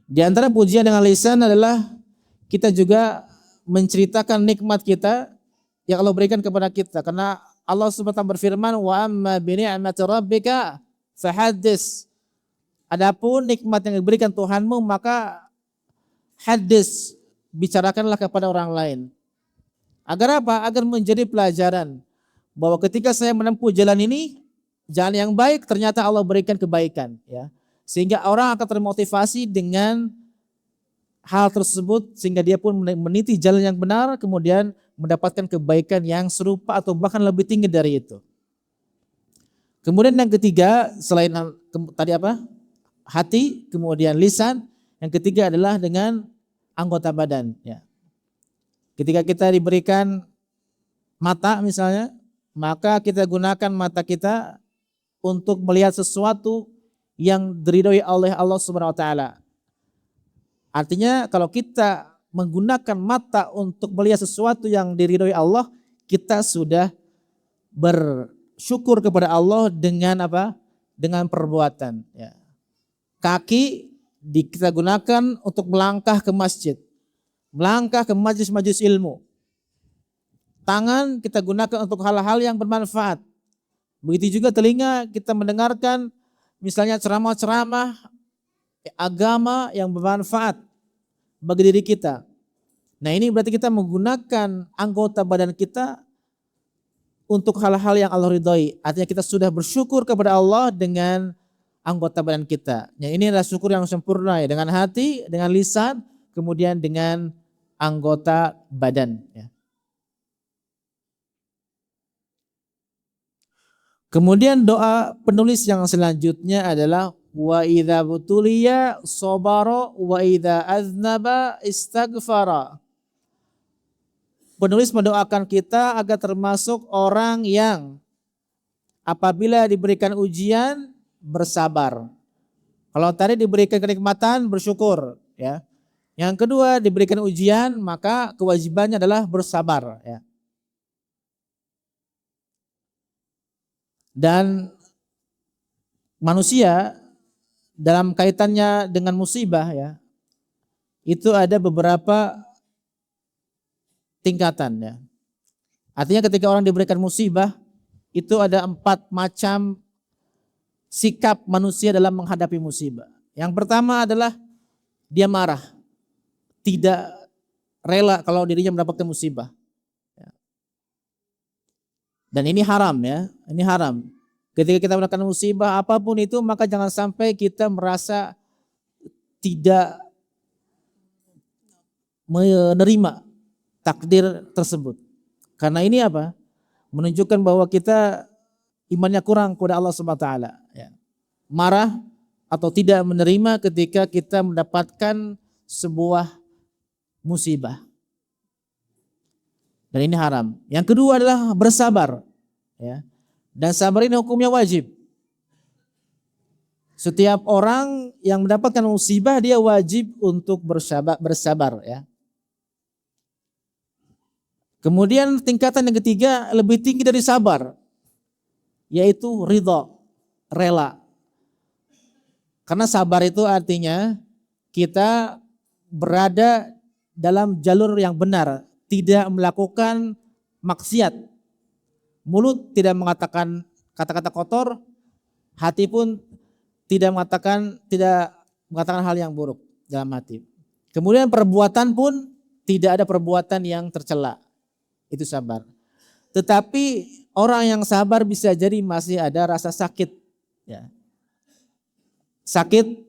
Di antara pujian dengan lisan adalah kita juga menceritakan nikmat kita yang Allah berikan kepada kita. Karena Allah Subhanahu wa taala berfirman, wa amma bi ni'mati rabbika fahaddits. Adapun nikmat yang diberikan Tuhanmu, maka hadis, bicarakanlah kepada orang lain. Agar apa? Agar menjadi pelajaran bahwa ketika saya menempuh jalan ini, jalan yang baik, ternyata Allah berikan kebaikan, ya. Sehingga orang akan termotivasi dengan hal tersebut, sehingga dia pun meniti jalan yang benar, kemudian mendapatkan kebaikan yang serupa atau bahkan lebih tinggi dari itu. Kemudian yang ketiga, selain tadi apa? Hati, kemudian lisan. Yang ketiga adalah dengan anggota badan, ya. Ketika kita diberikan mata misalnya, maka kita gunakan mata kita untuk melihat sesuatu yang diridhoi oleh Allah Subhanahu wa taala. Artinya kalau kita menggunakan mata untuk melihat sesuatu yang diridhoi Allah, kita sudah bersyukur kepada Allah dengan apa? Dengan perbuatan, ya. Kaki kita gunakan untuk melangkah ke masjid, melangkah ke majelis-majelis ilmu. Tangan kita gunakan untuk hal-hal yang bermanfaat. Begitu juga telinga kita mendengarkan misalnya ceramah-ceramah agama yang bermanfaat bagi diri kita. Nah, ini berarti kita menggunakan anggota badan kita untuk hal-hal yang Allah ridhoi. Artinya kita sudah bersyukur kepada Allah dengan anggota badan kita. Nah, ini adalah syukur yang sempurna, ya, dengan hati, dengan lisan, kemudian dengan anggota badan, ya. Kemudian doa penulis yang selanjutnya adalah wa idza butuliya sabara wa idza aznaba istaghfara. Penulis mendoakan kita agar termasuk orang yang apabila diberikan ujian bersabar. Kalau tadi diberikan kenikmatan bersyukur, ya. Yang kedua diberikan ujian, maka kewajibannya adalah bersabar, ya. Dan manusia dalam kaitannya dengan musibah, ya, itu ada beberapa tingkatan, ya. Artinya ketika orang diberikan musibah, itu ada 4 macam sikap manusia dalam menghadapi musibah. Yang pertama adalah dia marah, tidak rela kalau dirinya mendapatkan musibah. Dan ini haram, ya, ini haram. Ketika kita mendapatkan musibah apapun itu, maka jangan sampai kita merasa tidak menerima takdir tersebut. Karena ini apa? Menunjukkan bahwa kita imannya kurang kepada Allah Subhanahu wa taala, ya. Marah atau tidak menerima ketika kita mendapatkan sebuah musibah. Dan ini haram. Yang kedua adalah bersabar, ya. Dan sabar ini hukumnya wajib. Setiap orang yang mendapatkan musibah dia wajib untuk bersabar ya. Kemudian tingkatan yang ketiga lebih tinggi dari sabar, yaitu ridha, rela. Karena sabar itu artinya kita berada dalam jalur yang benar, tidak melakukan maksiat. Mulut tidak mengatakan kata-kata kotor, hati pun tidak mengatakan hal yang buruk dalam hati. Kemudian perbuatan pun tidak ada perbuatan yang tercela. Itu sabar. Tetapi orang yang sabar bisa jadi masih ada rasa sakit. Ya. Sakit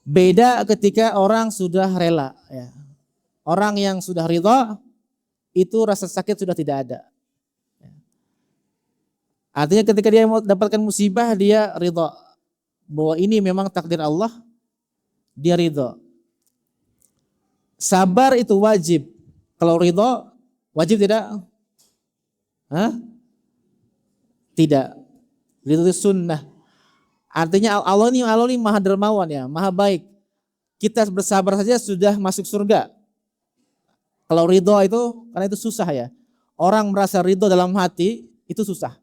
beda ketika orang sudah rela. Ya. Orang yang sudah ridha itu rasa sakit sudah tidak ada. Artinya ketika dia mau dapatkan musibah dia ridha bahwa ini memang takdir Allah, dia ridha. Sabar itu wajib. Kalau ridha wajib tidak? Hah? Tidak. Ridha itu sunnah. Artinya Allah ini maha dermawan ya, maha baik. Kita bersabar saja sudah masuk surga. Kalau ridha itu karena itu susah ya. Orang merasa ridha dalam hati itu susah.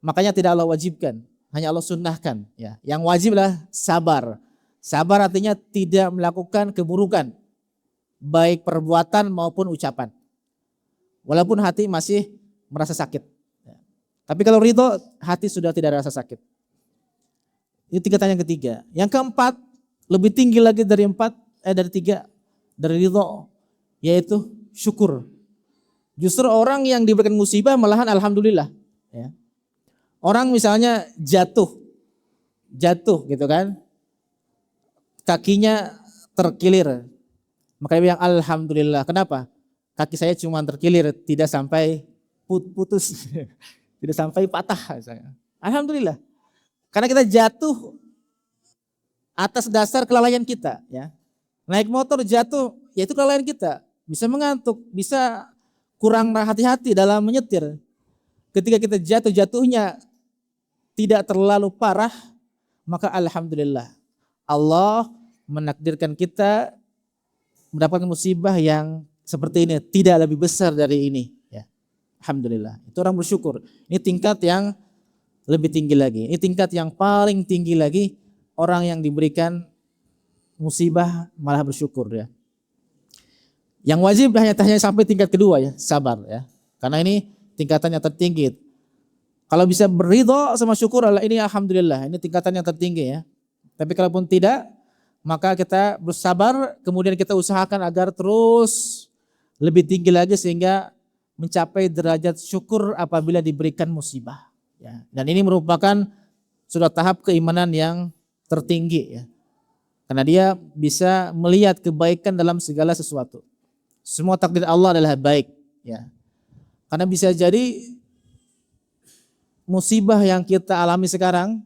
Makanya tidak Allah wajibkan, hanya Allah sunnahkan. Ya. Yang wajiblah sabar. Sabar artinya tidak melakukan keburukan, baik perbuatan maupun ucapan. Walaupun hati masih merasa sakit. Ya. Tapi kalau ridho, hati sudah tidak rasa sakit. Itu tingkatan yang ketiga. Yang keempat, lebih tinggi lagi dari tiga, dari ridho, yaitu syukur. Justru orang yang diberikan musibah malahan alhamdulillah. Ya. Orang misalnya jatuh gitu kan, kakinya terkilir, maka dia bilang alhamdulillah. Kenapa? Kaki saya cuma terkilir, tidak sampai putus, tidak sampai patah. Alhamdulillah. Karena kita jatuh atas dasar kelalaian kita. Ya. Naik motor jatuh, ya itu kelalaian kita. Bisa mengantuk, bisa kurang hati-hati dalam menyetir. Ketika kita jatuhnya tidak terlalu parah, maka alhamdulillah. Allah menakdirkan kita mendapatkan musibah yang seperti ini, tidak lebih besar dari ini. Ya. Alhamdulillah. Itu orang bersyukur. Ini tingkat yang lebih tinggi lagi. Ini tingkat yang paling tinggi lagi, orang yang diberikan musibah malah bersyukur ya. Yang wajib hanya sampai tingkat kedua ya, sabar ya. Karena ini tingkatannya tertinggi. Kalau bisa beridho sama syukur ini alhamdulillah, ini tingkatan yang tertinggi ya. Tapi kalaupun tidak, maka kita bersabar, kemudian kita usahakan agar terus lebih tinggi lagi sehingga mencapai derajat syukur apabila diberikan musibah. Ya. Dan ini merupakan sudah tahap keimanan yang tertinggi ya. Karena dia bisa melihat kebaikan dalam segala sesuatu. Semua takdir Allah adalah baik ya. Karena bisa jadi musibah yang kita alami sekarang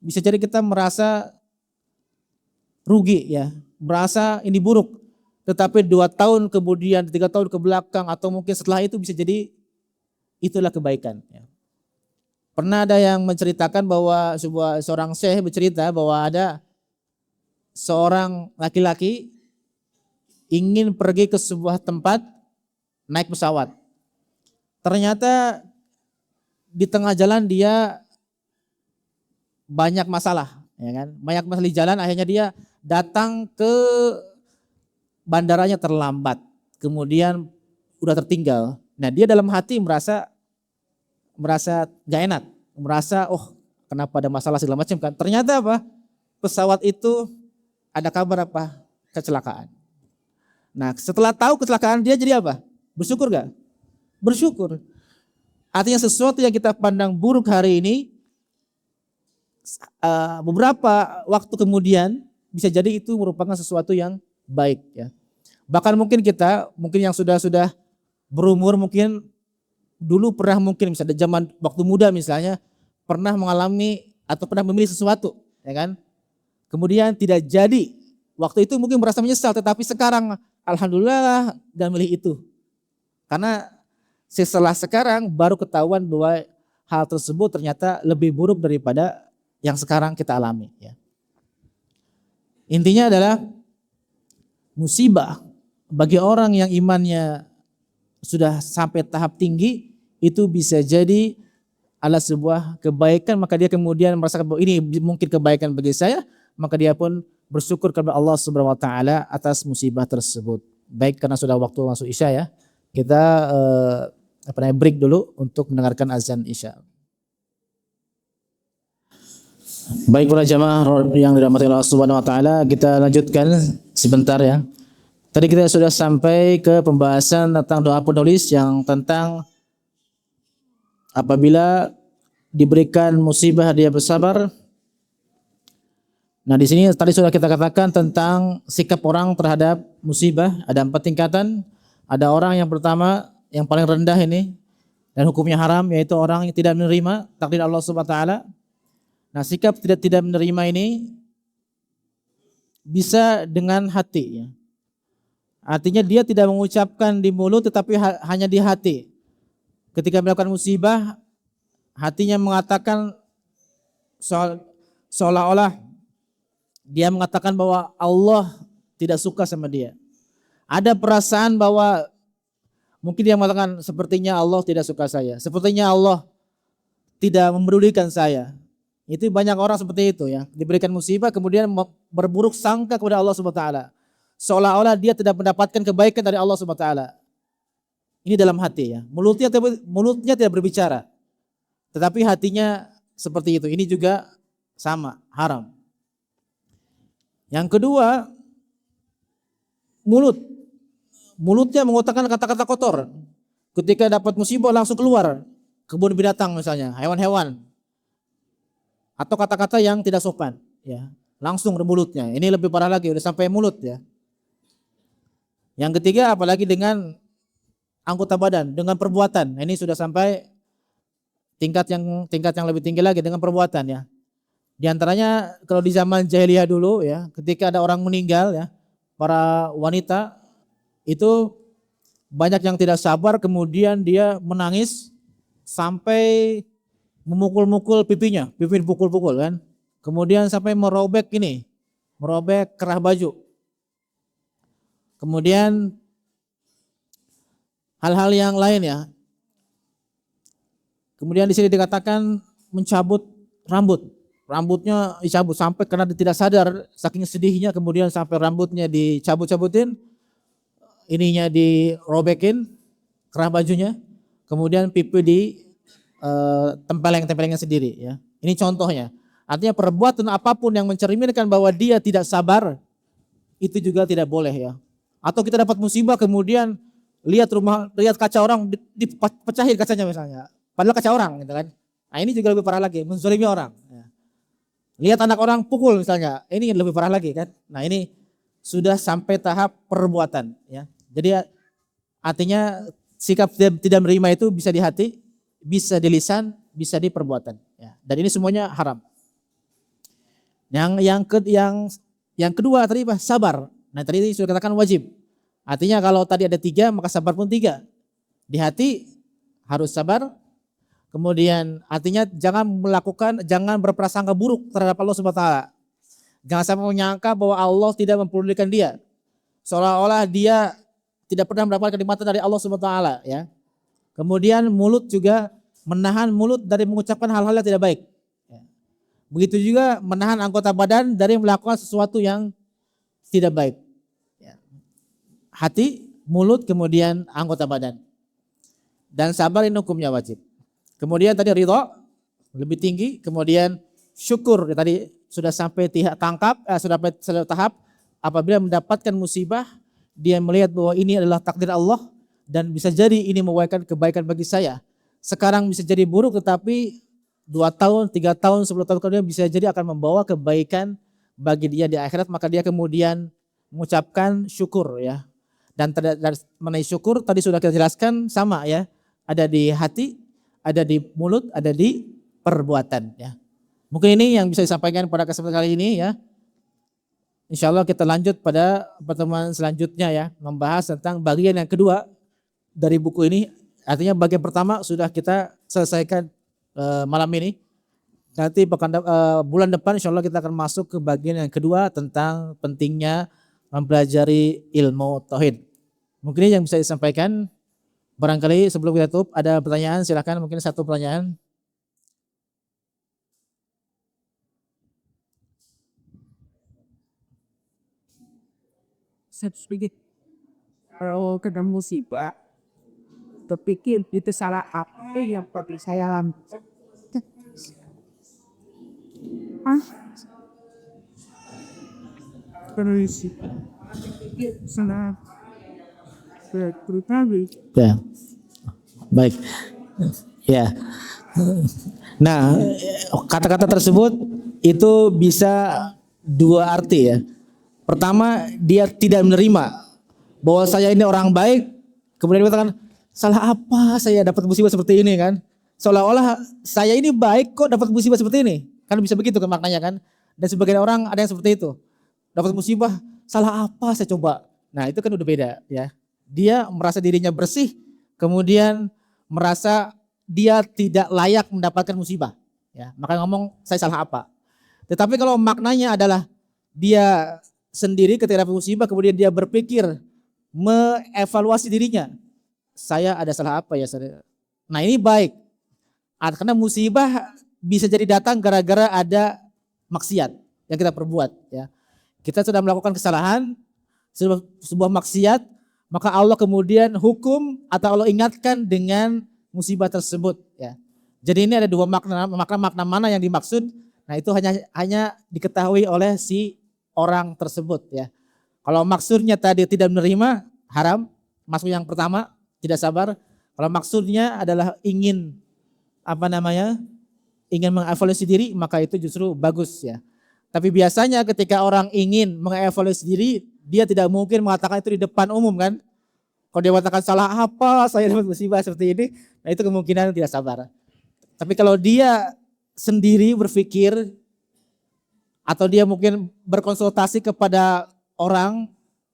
bisa jadi kita merasa rugi ya, merasa ini buruk. Tetapi 2 tahun kemudian, 3 tahun ke belakang atau mungkin setelah itu bisa jadi itulah kebaikan. Ya. Pernah ada yang menceritakan bahwa seorang syekh bercerita bahwa ada seorang laki-laki ingin pergi ke sebuah tempat naik pesawat. Ternyata di tengah jalan dia banyak masalah, ya kan? Banyak masalah di jalan, akhirnya dia datang ke bandaranya terlambat. Kemudian udah tertinggal. Nah, dia dalam hati merasa gak enak, merasa kenapa ada masalah segala macam kan. Ternyata apa? Pesawat itu ada kabar apa? Kecelakaan. Nah, setelah tahu kecelakaan dia jadi apa? Bersyukur gak? Bersyukur. Artinya sesuatu yang kita pandang buruk hari ini, beberapa waktu kemudian bisa jadi itu merupakan sesuatu yang baik ya. Bahkan mungkin yang sudah berumur mungkin dulu pernah mungkin misalnya zaman waktu muda misalnya pernah mengalami atau pernah memilih sesuatu ya kan. Kemudian tidak jadi. Waktu itu mungkin merasa menyesal, tetapi sekarang alhamdulillah dan milih itu. Karena setelah sekarang baru ketahuan bahwa hal tersebut ternyata lebih buruk daripada yang sekarang kita alami ya. Intinya adalah musibah bagi orang yang imannya sudah sampai tahap tinggi itu bisa jadi adalah sebuah kebaikan, maka dia kemudian merasakan bahwa ini mungkin kebaikan bagi saya, maka dia pun bersyukur kepada Allah Subhanahu wa taala atas musibah tersebut. Baik, karena sudah waktu masuk Isya ya. Kita break dulu untuk mendengarkan azan Isya. Baik para jamaah yang dirahmati Allah Subhanahu wa taala, kita lanjutkan sebentar ya. Tadi kita sudah sampai ke pembahasan tentang doa penulis yang tentang apabila diberikan musibah dia bersabar. Nah, di sini tadi sudah kita katakan tentang sikap orang terhadap musibah, ada 4 tingkatan. Ada orang yang pertama yang paling rendah ini dan hukumnya haram, yaitu orang yang tidak menerima takdir Allah Subhanahu wa taala. Nah, sikap tidak menerima ini bisa dengan hati ya. Artinya dia tidak mengucapkan di mulut tetapi hanya di hati. Ketika melakukan musibah, hatinya mengatakan seolah-olah dia mengatakan bahwa Allah tidak suka sama dia. Ada perasaan bahwa mungkin dia mengatakan sepertinya Allah tidak suka saya. Sepertinya Allah tidak memedulikan saya. Itu banyak orang seperti itu ya. Diberikan musibah kemudian berburuk sangka kepada Allah Subhanahu wa taala. Seolah-olah dia tidak mendapatkan kebaikan dari Allah Subhanahu wa taala. Ini dalam hati ya. Mulutnya tidak berbicara. Tetapi hatinya seperti itu. Ini juga sama, haram. Yang kedua, mulutnya mengutarakan kata-kata kotor. Ketika dapat musibah langsung keluar. Kebun binatang misalnya, hewan-hewan. Atau kata-kata yang tidak sopan. Ya, langsung dari mulutnya. Ini lebih parah lagi, udah sampai mulut ya. Yang ketiga, apalagi dengan anggota badan, dengan perbuatan. Ini sudah sampai tingkat yang lebih tinggi lagi dengan perbuatan ya. Di antaranya kalau di zaman jahiliyah dulu ya, ketika ada orang meninggal ya, para wanita itu banyak yang tidak sabar, kemudian dia menangis sampai memukul-mukul pipinya, pipi dipukul-pukul kan. Kemudian sampai merobek kerah baju. Kemudian hal-hal yang lain ya. Kemudian di sini dikatakan mencabut rambutnya dicabut sampai karena dia tidak sadar saking sedihnya, kemudian sampai rambutnya dicabut-cabutin, ininya dirobekin kerah bajunya, kemudian pipi di tempeleng-tempelengnya sendiri ya. Ini contohnya. Artinya perbuatan apapun yang mencerminkan bahwa dia tidak sabar itu juga tidak boleh ya. Atau kita dapat musibah kemudian lihat kaca orang dipecahin kacanya misalnya, padahal kaca orang gitu kan. Nah, ini juga lebih parah lagi, menzalimi orang ya. Lihat anak orang pukul misalnya, ini lebih parah lagi kan. Nah, ini sudah sampai tahap perbuatan ya. Jadi artinya sikap tidak menerima itu bisa di hati, bisa di lisan, bisa di perbuatan ya. Dan ini semuanya haram. Yang kedua tadi sabar. Nah, tadi sudah katakan wajib. Artinya kalau tadi ada 3 maka sabar pun 3. Di hati harus sabar. Kemudian artinya jangan berprasangka buruk terhadap Allah Subhanahu wa taala. Jangan sampai menyangka bahwa Allah tidak mempedulikan dia. Seolah-olah dia tidak pernah mendapatkan nikmat dari Allah Subhanahu wa taala ya. Kemudian mulut juga menahan mulut dari mengucapkan hal-hal yang tidak baik. Begitu juga menahan anggota badan dari melakukan sesuatu yang tidak baik. Hati, mulut, kemudian anggota badan. Dan sabar ini hukumnya wajib. Kemudian tadi ridha lebih tinggi, kemudian syukur tadi sudah sampai sudah tahap apabila mendapatkan musibah dia melihat bahwa ini adalah takdir Allah dan bisa jadi ini membawakan kebaikan bagi saya. Sekarang bisa jadi buruk tetapi 2 tahun, 3 tahun, 10 tahun kemudian bisa jadi akan membawa kebaikan bagi dia di akhirat, maka dia kemudian mengucapkan syukur ya. Dan mengenai syukur tadi sudah kita jelaskan sama ya. Ada di hati, ada di mulut, ada di perbuatan ya. Mungkin ini yang bisa disampaikan pada kesempatan kali ini ya. Insya Allah kita lanjut pada pertemuan selanjutnya ya. Membahas tentang bagian yang kedua dari buku ini. Artinya bagian pertama sudah kita selesaikan malam ini. Nanti bulan depan insya Allah kita akan masuk ke bagian yang kedua tentang pentingnya mempelajari ilmu tauhid. Mungkin ini yang bisa disampaikan. Barangkali sebelum kita tutup ada pertanyaan, silakan, mungkin satu pertanyaan. Saya sebagai kalau kena musibah, terpikir itu salah apa yang perlu saya lakukan. Ah, terus salah berkali. Ya, baik. Ya. Nah, kata-kata tersebut itu bisa dua arti ya. Pertama, dia tidak menerima bahwa saya ini orang baik, kemudian dia katakan, salah apa saya dapat musibah seperti ini kan? Seolah-olah saya ini baik kok dapat musibah seperti ini. Kan bisa begitu kan maknanya kan? Dan sebagian orang ada yang seperti itu. Dapat musibah, salah apa saya coba? Nah, itu kan udah beda ya. Dia merasa dirinya bersih, kemudian merasa dia tidak layak mendapatkan musibah. Ya, maka ngomong saya salah apa. Tetapi kalau maknanya adalah dia sendiri ketika dapat musibah, kemudian dia berpikir, mengevaluasi dirinya. Saya ada salah apa ya? Nah ini baik. Karena musibah bisa jadi datang gara-gara ada maksiat yang kita perbuat. Ya. Kita sudah melakukan kesalahan, sebuah maksiat, maka Allah kemudian hukum atau Allah ingatkan dengan musibah tersebut. Ya. Jadi ini ada dua makna mana yang dimaksud. Nah itu hanya diketahui oleh si orang tersebut ya. Kalau maksudnya tadi tidak menerima, haram. Maksud yang pertama tidak sabar. Kalau maksudnya adalah ingin ingin mengevaluasi diri, maka itu justru bagus ya. Tapi biasanya ketika orang ingin mengevaluasi diri, dia tidak mungkin mengatakan itu di depan umum kan. Kalau dia mengatakan salah apa saya dapat musibah seperti ini, nah itu kemungkinan tidak sabar. Tapi kalau dia sendiri berpikir atau dia mungkin berkonsultasi kepada orang,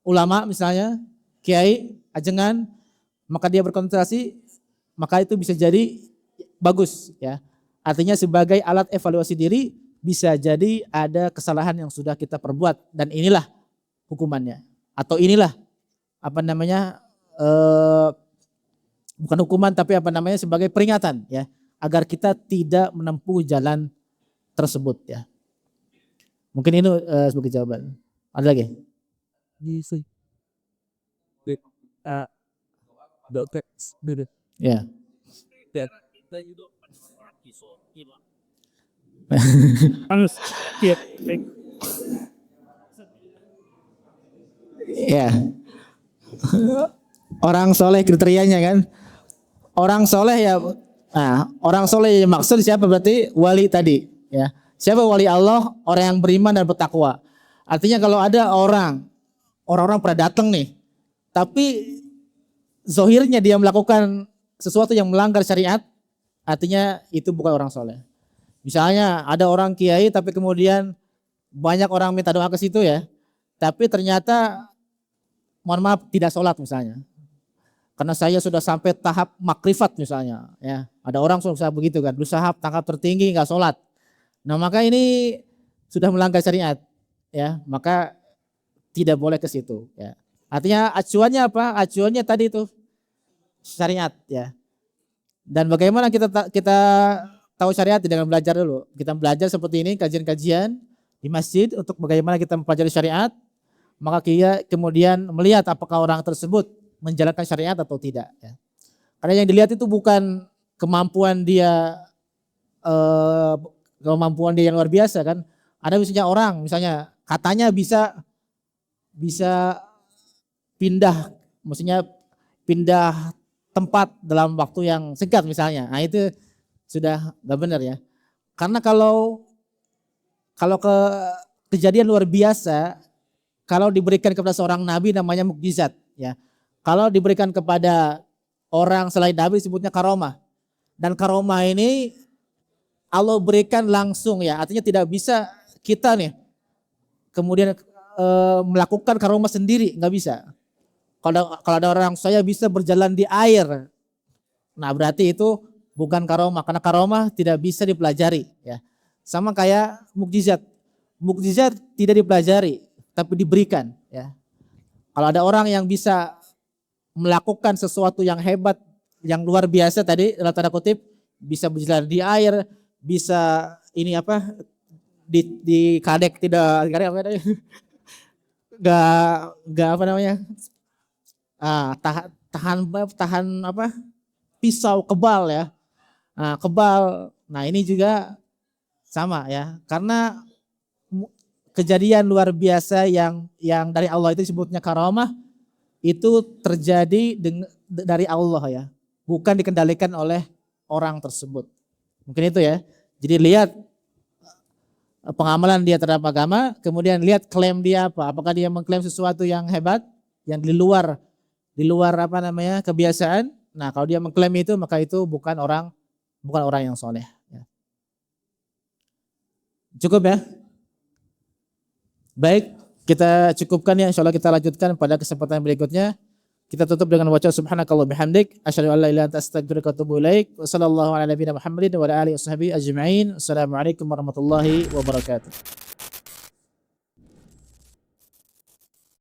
ulama misalnya, kiai, ajengan, maka dia berkonsultasi, maka itu bisa jadi bagus ya. Artinya sebagai alat evaluasi diri, bisa jadi ada kesalahan yang sudah kita perbuat dan inilah hukumannya. Atau inilah bukan hukuman tapi sebagai peringatan ya, agar kita tidak menempuh jalan tersebut ya. Mungkin itu sebagai jawaban. Ada lagi? Ya. Ya. Orang soleh kriterianya kan. Orang soleh ya. Nah, orang soleh yang maksud siapa berarti wali tadi ya. Siapa wali Allah? Orang yang beriman dan bertakwa. Artinya kalau ada orang-orang pada datang nih, tapi zohirnya dia melakukan sesuatu yang melanggar syariat, artinya itu bukan orang soleh. Misalnya ada orang kiai tapi kemudian banyak orang minta doa ke situ ya, tapi ternyata mohon maaf tidak sholat misalnya. Karena saya sudah sampai tahap makrifat misalnya ya. Ada orang sudah begitu kan, berusaha tahap tertinggi nggak sholat. Nah maka ini sudah melanggar syariat ya, maka tidak boleh ke situ ya. Artinya acuannya apa? Acuannya tadi itu syariat ya. Dan bagaimana kita tahu syariat dengan belajar dulu. Kita belajar seperti ini kajian-kajian di masjid untuk bagaimana kita mempelajari syariat, maka kita kemudian melihat apakah orang tersebut menjalankan syariat atau tidak ya. Karena yang dilihat itu bukan kemampuan dia yang luar biasa kan. Ada misalnya orang misalnya katanya bisa pindah, maksudnya pindah tempat dalam waktu yang singkat misalnya. Nah itu sudah nggak benar ya. Karena kalau kejadian luar biasa, kalau diberikan kepada seorang nabi namanya mukjizat ya. Kalau diberikan kepada orang selain nabi disebutnya karomah. Dan karomah ini Allah berikan langsung ya, artinya tidak bisa kita nih kemudian melakukan karomah sendiri, nggak bisa. Kalau ada orang saya bisa berjalan di air, nah berarti itu bukan karomah, karena karomah tidak bisa dipelajari ya. sama kayak mukjizat. Mukjizat tidak dipelajari, tapi diberikan. Ya. Kalau ada orang yang bisa melakukan sesuatu yang hebat, yang luar biasa tadi dalam tanda kutip, bisa berjalan di air, bisa ini apa di kadek tidak kadek apa namanya? Gak apa namanya? Tahan apa? Pisau kebal ya. Nah, kebal. Nah, ini juga sama ya. Karena kejadian luar biasa yang dari Allah itu disebutnya karamah itu terjadi dari Allah ya. Bukan dikendalikan oleh orang tersebut. Mungkin itu ya. Jadi lihat pengamalan dia terhadap agama, kemudian lihat klaim dia apa. Apakah dia mengklaim sesuatu yang hebat, yang di luar apa namanya kebiasaan. Nah, kalau dia mengklaim itu maka itu bukan orang yang soleh. Ya. Cukup ya. Baik, kita cukupkan ya. Insyaallah kita lanjutkan pada kesempatan berikutnya. Kita tutup dengan baca subhanakallah bihamdik asyhadu an la ilaha illa anta astaghfiruka wa atubu ilaik. Wa sallallahu ala nabiyina Muhammadin wa ala alihi washabihi ajma'in. Assalamualaikum warahmatullahi wabarakatuh.